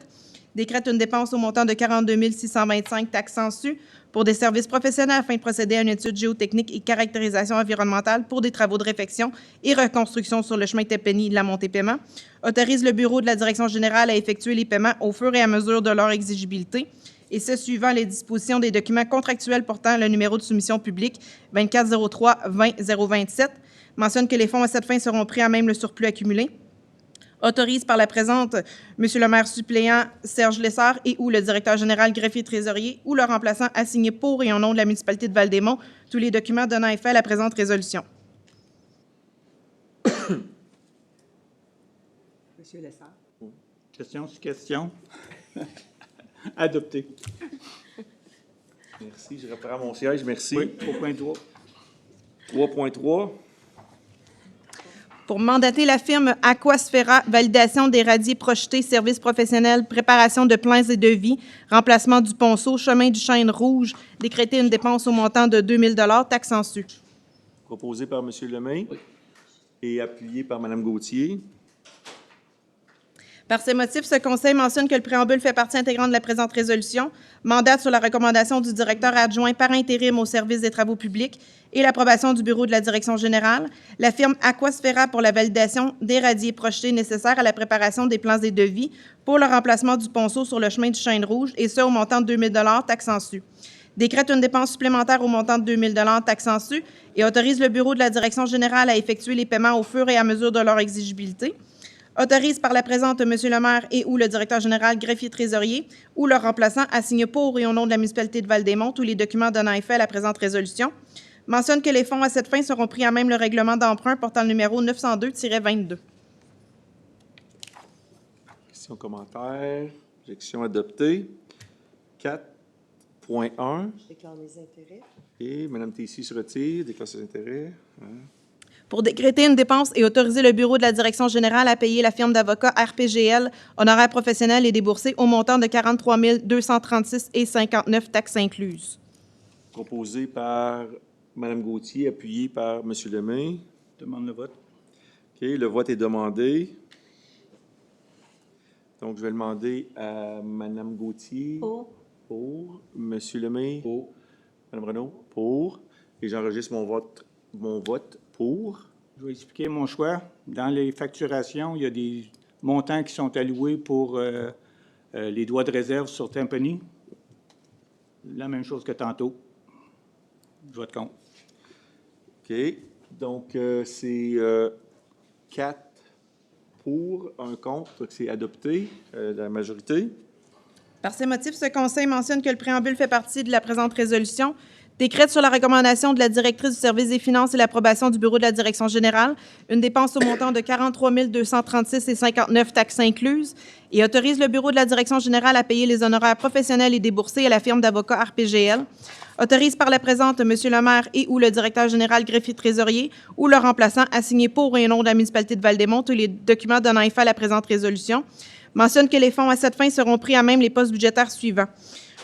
décrète une dépense au montant de 42 625 taxes en su pour des services professionnels afin de procéder à une étude géotechnique et caractérisation environnementale pour des travaux de réfection et reconstruction sur le chemin Tenpenny de la Montée-Paiement, autorise le bureau de la direction générale à effectuer les paiements au fur et à mesure de leur exigibilité, et ce, suivant les dispositions des documents contractuels portant le numéro de soumission publique 2403-20-027, mentionne que les fonds à cette fin seront pris à même le surplus accumulé, autorise par la présente M. le maire suppléant Serge Lessard et ou le directeur général greffier trésorier ou le remplaçant à signer pour et au nom de la municipalité de Val-des-Monts tous les documents donnant effet à la présente résolution. Monsieur Lessard. Question sur question. Adopté. Merci. Je reprends mon siège. Merci. Oui, 3.3. 3.3. Pour mandater la firme Aquasfera, validation des radiers projetés, services professionnels, préparation de plans et devis, remplacement du ponceau, chemin du Chêne Rouge, décréter une dépense au montant de 2 000 taxes en su. Proposé par M. Lemay et appuyé par Mme Gauthier. Par ces motifs, ce Conseil mentionne que le préambule fait partie intégrante de la présente résolution, mandate sur la recommandation du directeur adjoint par intérim au service des travaux publics et l'approbation du bureau de la direction générale, la firme Aquasfera pour la validation des radiers projetés nécessaires à la préparation des plans et devis pour le remplacement du ponceau sur le chemin du Chêne Rouge, et ce au montant de 2 000 taxes en su. Décrète une dépense supplémentaire au montant de 2 000 taxes en su et autorise le bureau de la direction générale à effectuer les paiements au fur et à mesure de leur exigibilité. Autorise par la présente M. le maire et ou le directeur général greffier trésorier ou leur remplaçant à signer pour et au nom de la municipalité de Val-des-Monts tous les documents donnant effet à la présente résolution. Mentionne que les fonds à cette fin seront pris à même le règlement d'emprunt portant le numéro 902-22. Questions, commentaires. Objection adoptée. 4.1. Je déclare mes intérêts. Et Mme Tessier se retire, déclare ses intérêts. Pour décréter une dépense et autoriser le bureau de la direction générale à payer la firme d'avocats RPGL, honoraires professionnels et déboursés au montant de 43 236,59 taxes incluses. Proposé par Mme Gauthier, appuyé par M. Lemay. Demande le vote. OK, le vote est demandé. Donc, je vais demander à Mme Gauthier. Pour. Pour. M. Lemay. Pour. Mme Renaud. Pour. Et j'enregistre mon vote pour. Je vais expliquer mon choix. Dans les facturations, il y a des montants qui sont alloués pour les droits de réserve sur Tenpenny. La même chose que tantôt. Je vote contre. OK. Donc, c'est 4 pour, 1 contre, donc c'est adopté, la majorité. Par ces motifs, ce Conseil mentionne que le préambule fait partie de la présente résolution, décrète sur la recommandation de la directrice du service des finances et l'approbation du bureau de la direction générale une dépense au montant de 43 236,59 taxes incluses et autorise le bureau de la direction générale à payer les honoraires professionnels et déboursés à la firme d'avocats RPGL, autorise par la présente M. le maire et ou le directeur général greffier trésorier ou le remplaçant à signer pour et au nom de la municipalité de Val-des-Monts tous les documents donnant effet à la présente résolution, mentionne que les fonds à cette fin seront pris à même les postes budgétaires suivants.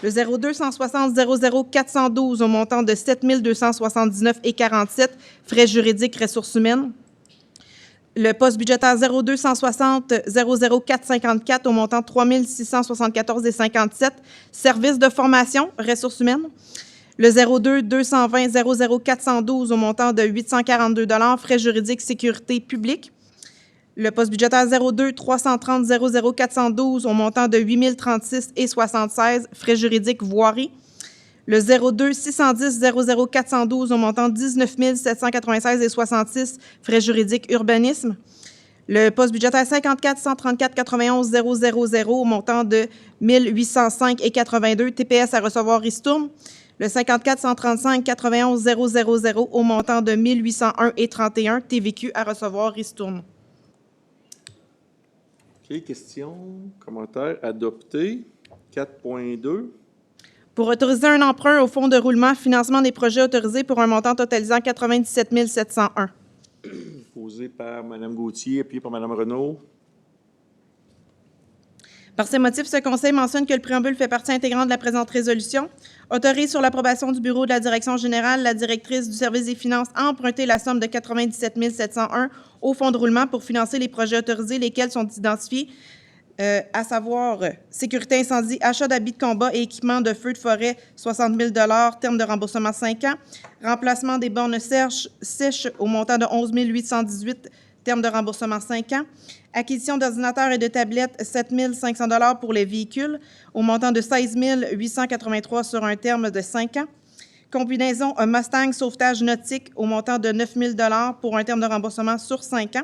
Le 02-160-00-412 au montant de 7 279,47 frais juridiques ressources humaines. Le poste budgétaire 02-160-00-454 au montant de 3 674,57 services de formation ressources humaines. Le 02-220-00-412 au montant de 842 frais juridiques sécurité publique. Le poste budgétaire 02-330-00-412 au montant de 8 036,76 frais juridiques voirie. Le 02-610-00-412 au montant de 19 796,66 frais juridiques urbanisme. Le poste budgétaire 54-134-91-000 au montant de 1805,82 TPS à recevoir ristourne. Le 54-135-91-000 au montant de 1801,31 TVQ à recevoir ristourne. OK, questions, commentaires, adopté. 4.2. Pour autoriser un emprunt au fonds de roulement, financement des projets autorisés pour un montant totalisant 97 701. Posé par Mme Gauthier, appuyé par Mme Renaud. Par ces motifs, ce Conseil mentionne que le préambule fait partie intégrante de la présente résolution, autorise sur l'approbation du bureau de la direction générale la directrice du service des finances à emprunter la somme de 97 701 au fonds de roulement pour financer les projets autorisés, lesquels sont identifiés, à savoir sécurité incendie, achat d'habits de combat et équipement de feu de forêt, 60 000 terme de remboursement 5 ans, remplacement des bornes sèches au montant de 11 818 terme de remboursement 5 ans, acquisition d'ordinateurs et de tablettes, 7 500 pour les véhicules, au montant de 16 883 sur un terme de 5 ans. Combinaison Mustang sauvetage nautique au montant de 9 000 pour un terme de remboursement sur 5 ans.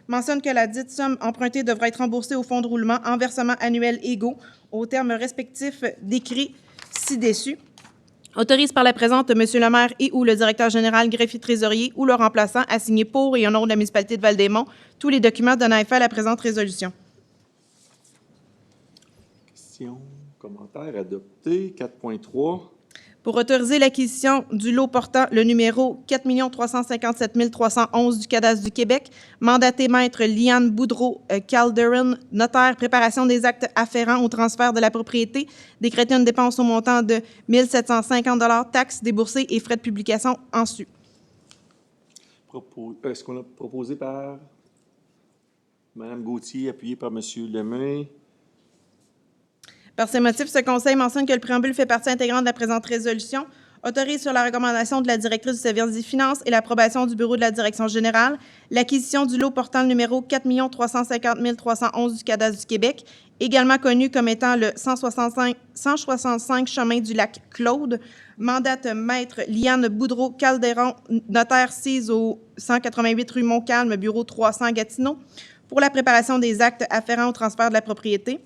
Mentionne que la dite somme empruntée devra être remboursée au fonds de roulement en versements annuels égaux aux termes respectifs décrits ci-dessus. Autorise par la présente M. le maire et ou le directeur général greffier trésorier ou le remplaçant à signer pour et au nom de la municipalité de Val-des-Monts tous les documents donnant effet à la présente résolution. Questions, commentaires, adopté. 4.3. Pour autoriser l'acquisition du lot portant le numéro 4 357 311 du cadastre du Québec, mandaté maître Liane Boudreau-Calderon, notaire, préparation des actes afférents au transfert de la propriété, décréter une dépense au montant de 1 750 taxes déboursées et frais de publication en su. Est-ce qu'on a proposé par Mme Gauthier, appuyé par M. Lemay? Par ces motifs, ce Conseil mentionne que le préambule fait partie intégrante de la présente résolution, autorise sur la recommandation de la directrice du service des finances et l'approbation du bureau de la direction générale l'acquisition du lot portant le numéro 4 350 311 du cadastre du Québec, également connu comme étant le 165 chemin du lac Claude, mandate maître Liane Boudreau-Calderon, notaire 6 au 188 rue Montcalm, bureau 300 Gatineau, pour la préparation des actes afférents au transfert de la propriété.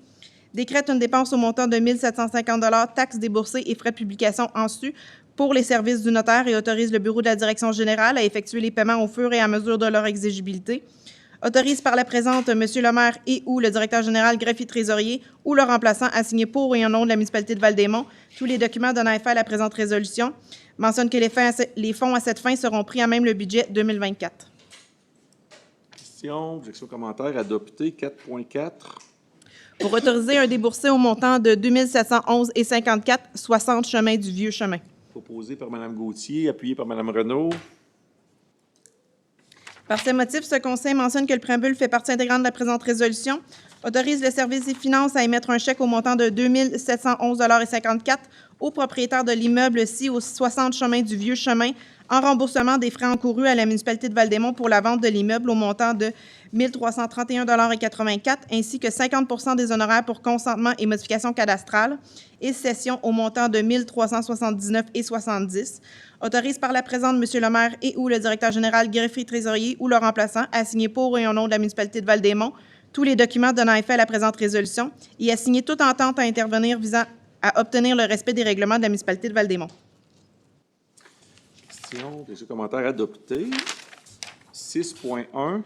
Décrète une dépense au montant de 1 750 taxes déboursées et frais de publication en su pour les services du notaire et autorise le bureau de la direction générale à effectuer les paiements au fur et à mesure de leur exigibilité. Autorise par la présente M. le maire et ou le directeur général greffier trésorier ou le remplaçant à signer pour et au nom de la municipalité de Val-des-Monts tous les documents donnant effet à la présente résolution. Mentionne que les fonds à cette fin seront pris à même le budget 2024. Questions, objections, commentaires, adopté. 4.4. Pour autoriser un déboursé au montant de 2 711,54 60 chemin du Vieux Chemin. Proposé par Mme Gauthier, appuyé par Mme Renaud. Par ces motifs, ce Conseil mentionne que le préambule fait partie intégrante de la présente résolution, autorise le service des finances à émettre un chèque au montant de 2 711,54 au propriétaire de l'immeuble ci au 60 chemin du Vieux Chemin en remboursement des frais encourus à la municipalité de Val-des-Monts pour la vente de l'immeuble au montant de 1 331,84 $ ainsi que 50 des honoraires pour consentement et modification cadastrale et cession au montant de 1 379,70 $. Autorise par la présente M. le maire et ou le directeur général, greffier, trésorier ou le remplaçant à signer pour et au nom de la municipalité de Val-des-Monts tous les documents donnant effet à la présente résolution et à signer toute entente à intervenir visant à obtenir le respect des règlements de la municipalité de Val-des-Monts. Questions, des commentaires adoptés. 6.1.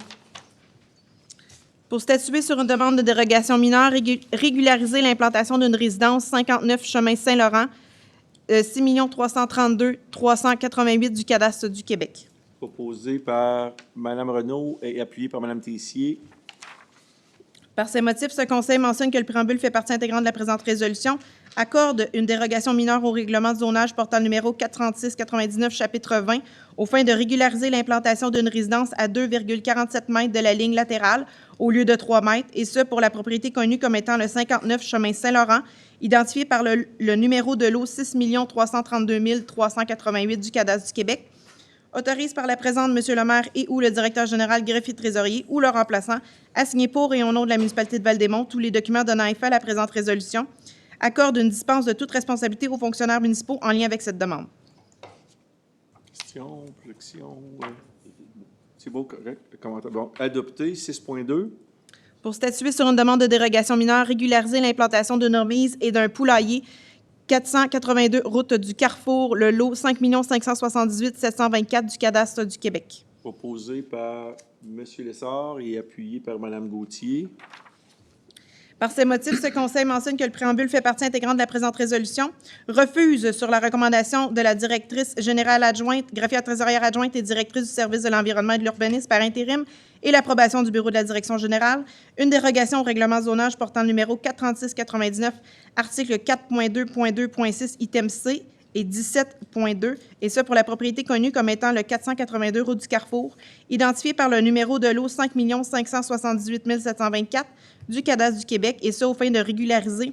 Pour statuer sur une demande de dérogation mineure, régulariser l'implantation d'une résidence 59 chemin Saint-Laurent, 6 332 388 du cadastre du Québec. Proposé par Mme Renaud et appuyé par Mme Tessier. Par ces motifs, ce Conseil mentionne que le préambule fait partie intégrante de la présente résolution, accorde une dérogation mineure au règlement de zonage portant le numéro 436-99, chapitre 20, aux fins de régulariser l'implantation d'une résidence à 2,47 mètres de la ligne latérale au lieu de 3 mètres, et ce pour la propriété connue comme étant le 59 chemin Saint-Laurent, identifié par le numéro de lot 6 332 388 du cadastre du Québec. Autorise par la présente M. le maire et ou le directeur général, greffier, trésorier ou le remplaçant à signer pour et au nom de la municipalité de Val-des-Monts tous les documents donnant effet à la présente résolution. Accorde une dispense de toute responsabilité aux fonctionnaires municipaux en lien avec cette demande. Questions, objections? C'est beau, correct. Commentaire. Bon, adopté. 6.2. Pour statuer sur une demande de dérogation mineure, régulariser l'implantation d'une remise et d'un poulailler 482 route du Carrefour, le lot 5 578 724 du cadastre du Québec. Proposé par M. Lessard et appuyé par Mme Gauthier. Par ces motifs, ce Conseil mentionne que le préambule fait partie intégrante de la présente résolution, refuse sur la recommandation de la directrice générale adjointe, greffière trésorière adjointe et directrice du service de l'environnement et de l'urbanisme par intérim et l'approbation du bureau de la direction générale, une dérogation au règlement zonage portant le numéro 436-99, article 4.2.2.6, item C, et 17.2, et ce pour la propriété connue comme étant le 482 route du Carrefour, identifié par le numéro de lot 5 578 724 du cadastre du Québec, et ce, aux fins de régulariser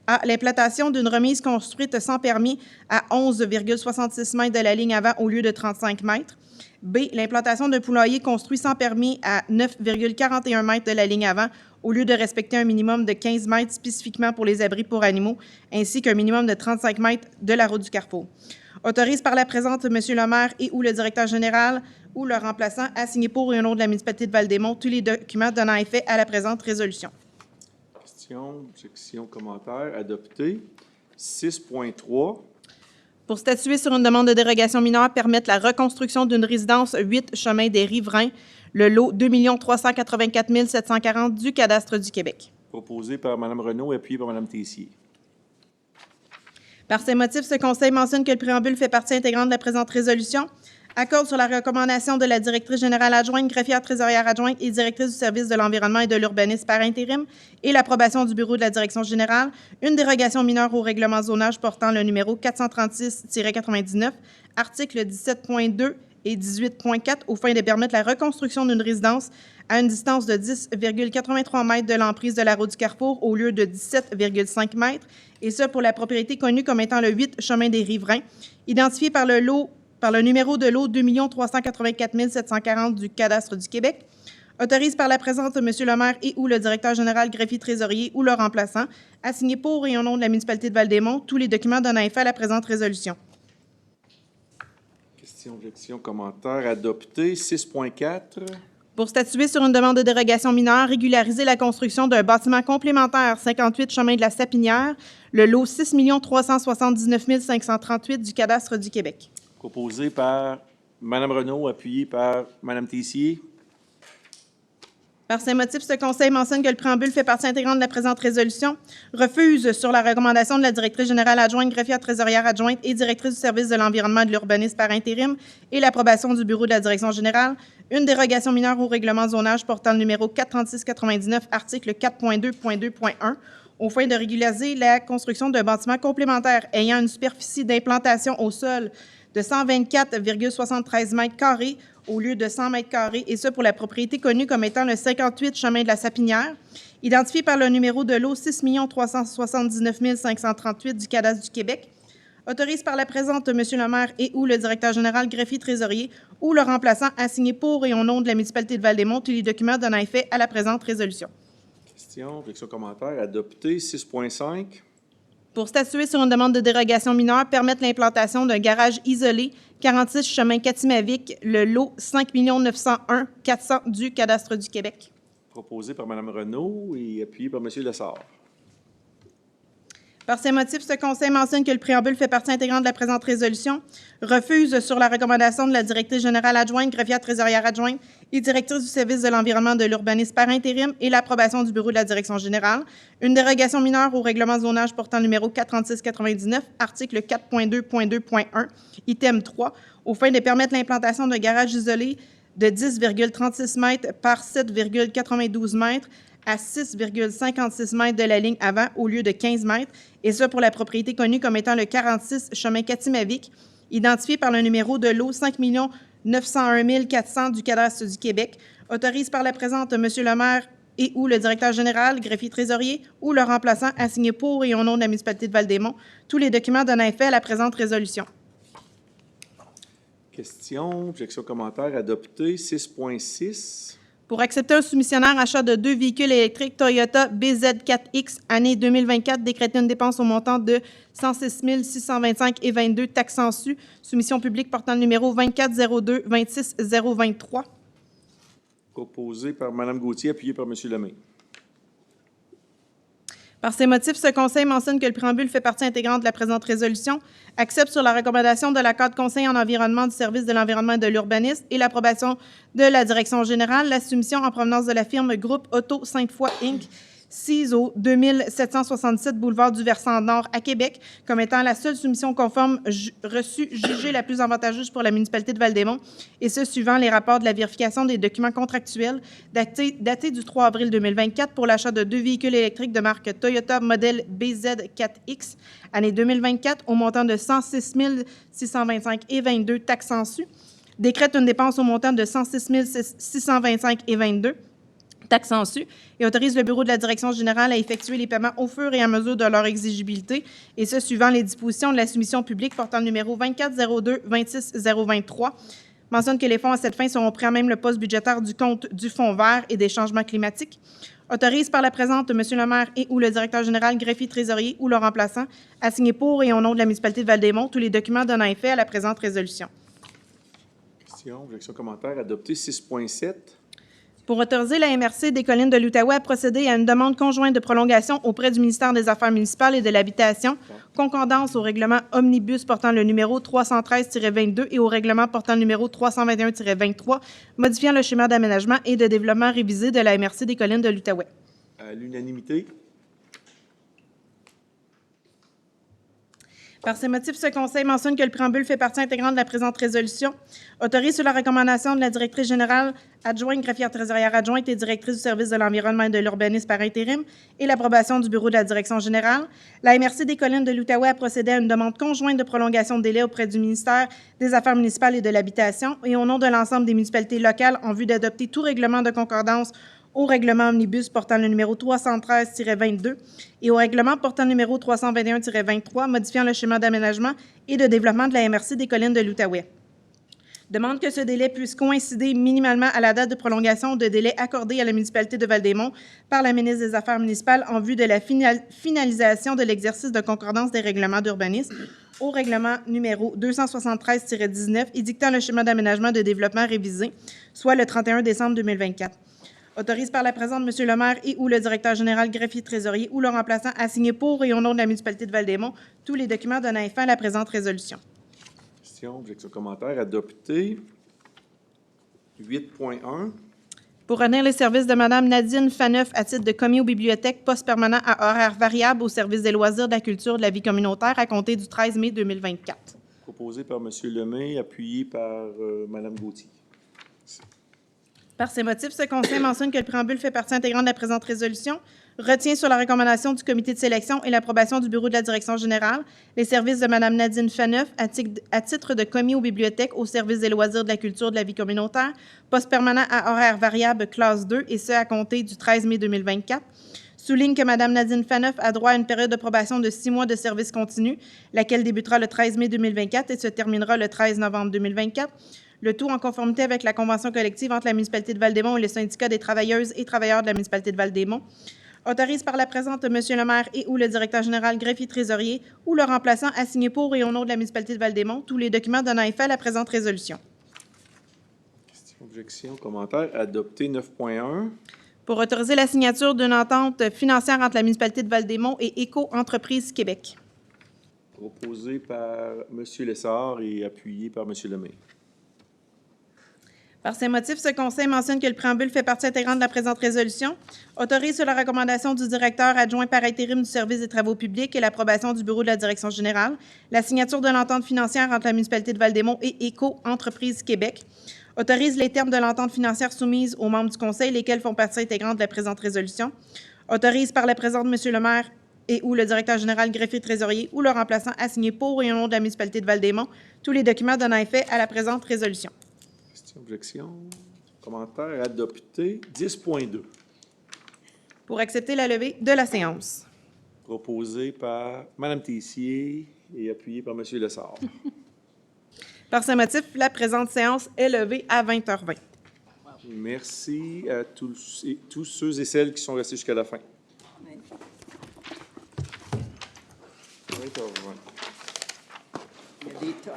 à l'implantation d'une remise construite sans permis à 11,66 mètres de la ligne avant au lieu de 35 mètres. B, l'implantation d'un poulailler construit sans permis à 9,41 mètres de la ligne avant au lieu de respecter un minimum de 15 mètres spécifiquement pour les abris pour animaux, ainsi qu'un minimum de 35 mètres de la route du Carrefour. Autorise par la présente M. le maire et ou le directeur général ou le remplaçant à signer pour et au nom de la municipalité de Val-des-Monts tous les documents donnant effet à la présente résolution. Questions, objections, commentaires, adopté. 6.3. Pour statuer sur une demande de dérogation mineure, permettre la reconstruction d'une résidence 8 chemin des Riverains, le lot 2 384 740 du cadastre du Québec. Proposé par Mme Renaud et appuyé par Mme Tessier. Par ces motifs, ce Conseil mentionne que le préambule fait partie intégrante de la présente résolution, accorde sur la recommandation de la directrice générale adjointe, greffière trésorière adjointe et directrice du service de l'environnement et de l'urbanisme par intérim et l'approbation du bureau de la direction générale, une dérogation mineure au règlement zonage portant le numéro 436-99, articles 17.2 et 18.4 aux fins de permettre la reconstruction d'une résidence à une distance de 10,83 mètres de l'emprise de la route du Carrefour au lieu de 17,5 mètres, et ce pour la propriété connue comme étant le 8 chemin des Riverains, identifié par le numéro de lot 2 384 740 du cadastre du Québec. Autorise par la présente M. le maire et ou le directeur général, greffier, trésorier ou le remplaçant à signer pour et au nom de la municipalité de Val-des-Monts tous les documents donnant effet à la présente résolution. Questions, objections, commentaires, adopté. 6.4. Pour statuer sur une demande de dérogation mineure, régulariser la construction d'un bâtiment complémentaire 58 chemin de la Sapinière, le lot 6 379 538 du cadastre du Québec. Proposé par Mme Renaud, appuyé par Mme Tessier. Par ces motifs, ce Conseil mentionne que le préambule fait partie intégrante de la présente résolution, refuse sur la recommandation de la directrice générale adjointe, greffière trésorière adjointe et directrice du service de l'environnement et de l'urbanisme par intérim et l'approbation du bureau de la direction générale, une dérogation mineure au règlement zonage portant le numéro 436-99, article 4.2.2.1, aux fins de régulariser la construction d'un bâtiment complémentaire ayant une superficie d'implantation au sol de 124,73 mètres carrés au lieu de 100 mètres carrés, et ce pour la propriété connue comme étant le 58 chemin de la Sapinière, identifié par le numéro de lot 6 379 538 du cadastre du Québec. Autorise par la présente M. le maire et ou le directeur général, greffier, trésorier ou le remplaçant à signer pour et au nom de la municipalité de Val-des-Monts tous les documents donnant effet à la présente résolution. Questions, objections, commentaires. Adopté. 6.5. Pour statuer sur une demande de dérogation mineure, permettre l'implantation d'un garage isolé, 46 chemin Katimavik, le lot 5 901 400 du cadastre du Québec. Proposé par Mme Renaud et appuyé par M. Lessard. Par ces motifs, ce Conseil mentionne que le préambule fait partie intégrante de la présente résolution, refuse sur la recommandation de la directrice générale adjointe, greffière trésorière adjointe et directrice du service de l'environnement de l'urbanisme par intérim et l'approbation du bureau de la direction générale, une dérogation mineure au règlement de zonage portant numéro 436-99, article 4.2.2.1, item 3, aux fins de permettre l'implantation d'un garage isolé de 10,36 mètres par 7,92 mètres à 6,56 mètres de la ligne avant au lieu de 15 mètres, et ce pour la propriété connue comme étant le 46 chemin Katimavik, identifié par le numéro de lot 5 901 400 du cadastre du Québec, autorise par la présente M. le maire et ou le directeur général, greffier trésorier ou le remplaçant à signer pour et au nom de la municipalité de Val-des-Monts tous les documents donnant effet à la présente résolution. Questions, objections, commentaires. Adopté. 6.6. Pour accepter un soumissionnaire achat de 2 véhicules électriques Toyota BZ4X année 2024, décréter une dépense au montant de 106 625,22 taxes en su. Soumission publique portant le numéro 2402 26 023. Proposé par Mme Gauthier, appuyé par M. Lemay. Par ces motifs, ce Conseil mentionne que le préambule fait partie intégrante de la présente résolution, accepte sur la recommandation de la cadre conseil en environnement du service de l'environnement et de l'urbanisme et l'approbation de la direction générale, la soumission en provenance de la firme Groupe Auto Sainte-Foy Inc., 6 au 2767 boulevard du Versant Nord à Québec, comme étant la seule soumission conforme reçue jugée la plus avantageuse pour la municipalité de Val-des-Monts, et ce, suivant les rapports de la vérification des documents contractuels datés du 3 avril 2024 pour l'achat de 2 véhicules électriques de marque Toyota modèle BZ4X, année 2024, au montant de 106 625,22 taxes en su, décrète une dépense au montant de 106 625,22 taxes en su et autorise le bureau de la direction générale à effectuer les paiements au fur et à mesure de leur exigibilité, et ce, suivant les dispositions de la soumission publique portant le numéro 2402 26 023. Mentionne que les fonds à cette fin seront pris en même le poste budgétaire du compte du Fonds vert et des changements climatiques. Autorise par la présente M. le maire et ou le directeur général, greffier, trésorier ou le remplaçant à signer pour et au nom de la municipalité de Val-des-Monts tous les documents donnant effet à la présente résolution. Questions, objections, commentaires. Adopté. 6.7. Pour autoriser la MRC des Collines de l'Outaouais à procéder à une demande conjointe de prolongation auprès du ministère des Affaires municipales et de l'Habitation, concordance au règlement Omnibus portant le numéro 313-22 et au règlement portant le numéro 321-23, modifiant le schéma d'aménagement et de développement révisé de la MRC des Collines de l'Outaouais. À l'unanimité. Par ces motifs, ce Conseil mentionne que le préambule fait partie intégrante de la présente résolution, autorise sur la recommandation de la directrice générale adjointe, greffière trésorière adjointe et directrice du service de l'environnement et de l'urbanisme par intérim et l'approbation du bureau de la direction générale, la MRC des Collines de l'Outaouais a procédé à une demande conjointe de prolongation de délai auprès du ministère des Affaires municipales et de l'Habitation et au nom de l'ensemble des municipalités locales en vue d'adopter tout règlement de concordance au règlement Omnibus portant le numéro 313-22 et au règlement portant le numéro 321-23, modifiant le schéma d'aménagement et de développement de la MRC des Collines de l'Outaouais. Demande que ce délai puisse coïncider minimalement à la date de prolongation de délai accordé à la municipalité de Val-des-Monts par la ministre des Affaires municipales en vue de la finalisation de l'exercice de concordance des règlements d'urbanisme au règlement numéro 273-19 édictant le schéma d'aménagement de développement révisé, soit le 31 décembre 2024. Autorise par la présente M. le maire et ou le directeur général, greffier, trésorier ou le remplaçant à signer pour et au nom de la municipalité de Val-des-Monts tous les documents donnant effet à la présente résolution. Questions, objections, commentaires. Adopté. 8.1. Pour retenir les services de Mme Nadine Faneuf à titre de commis aux bibliothèques, poste permanent à horaire variable au service des loisirs, de la culture, de la vie communautaire à compter du 13 mai 2024. Proposé par M. Lemay, appuyé par Mme Gauthier. Par ces motifs, ce Conseil mentionne que le préambule fait partie intégrante de la présente résolution, retient sur la recommandation du comité de sélection et l'approbation du bureau de la direction générale les services de Mme Nadine Faneuf à titre de commis aux bibliothèques au service des loisirs, de la culture, de la vie communautaire, poste permanent à horaire variable classe 2, et ce à compter du 13 mai 2024. souligne que Mme Nadine Faneuf a droit à une période de probation de 6 mois de service continu, laquelle débutera le 13 mai 2024 et se terminera le 13 novembre 2024. Le tout en conformité avec la convention collective entre la municipalité de Val-des-Monts et le syndicat des travailleuses et travailleurs de la municipalité de Val-des-Monts. Autorise par la présente M. le maire et ou le directeur général, greffier trésorier ou le remplaçant à signer pour et au nom de la municipalité de Val-des-Monts tous les documents donnant effet à la présente résolution. Questions, objections, commentaires? Adopté 9.1. Pour autoriser la signature d'une entente financière entre la municipalité de Val-des-Monts et Éco-Entreprises Québec. Proposé par M. Lessard et appuyé par M. Lemay. Par ces motifs, ce Conseil mentionne que le préambule fait partie intégrante de la présente résolution, autorise sur la recommandation du directeur adjoint par intérim du service des travaux publics et l'approbation du bureau de la direction générale, la signature de l'entente financière entre la municipalité de Val-des-Monts et Éco-Entreprises Québec, autorise les termes de l'entente financière soumise aux membres du Conseil, lesquels font partie intégrante de la présente résolution, autorise par la présente M. le maire et ou le directeur général, greffier trésorier ou le remplaçant à signer pour et au nom de la municipalité de Val-des-Monts tous les documents donnant effet à la présente résolution. Questions, objections, commentaires? Adopté 10.2. Pour accepter la levée de la séance. Proposé par Mme Tessier et appuyé par M. Lessard. Par ce motif, la présente séance est levée à 20h20. Merci à tous ceux et celles qui sont restés jusqu'à la fin. 20h20. Il y a des tas.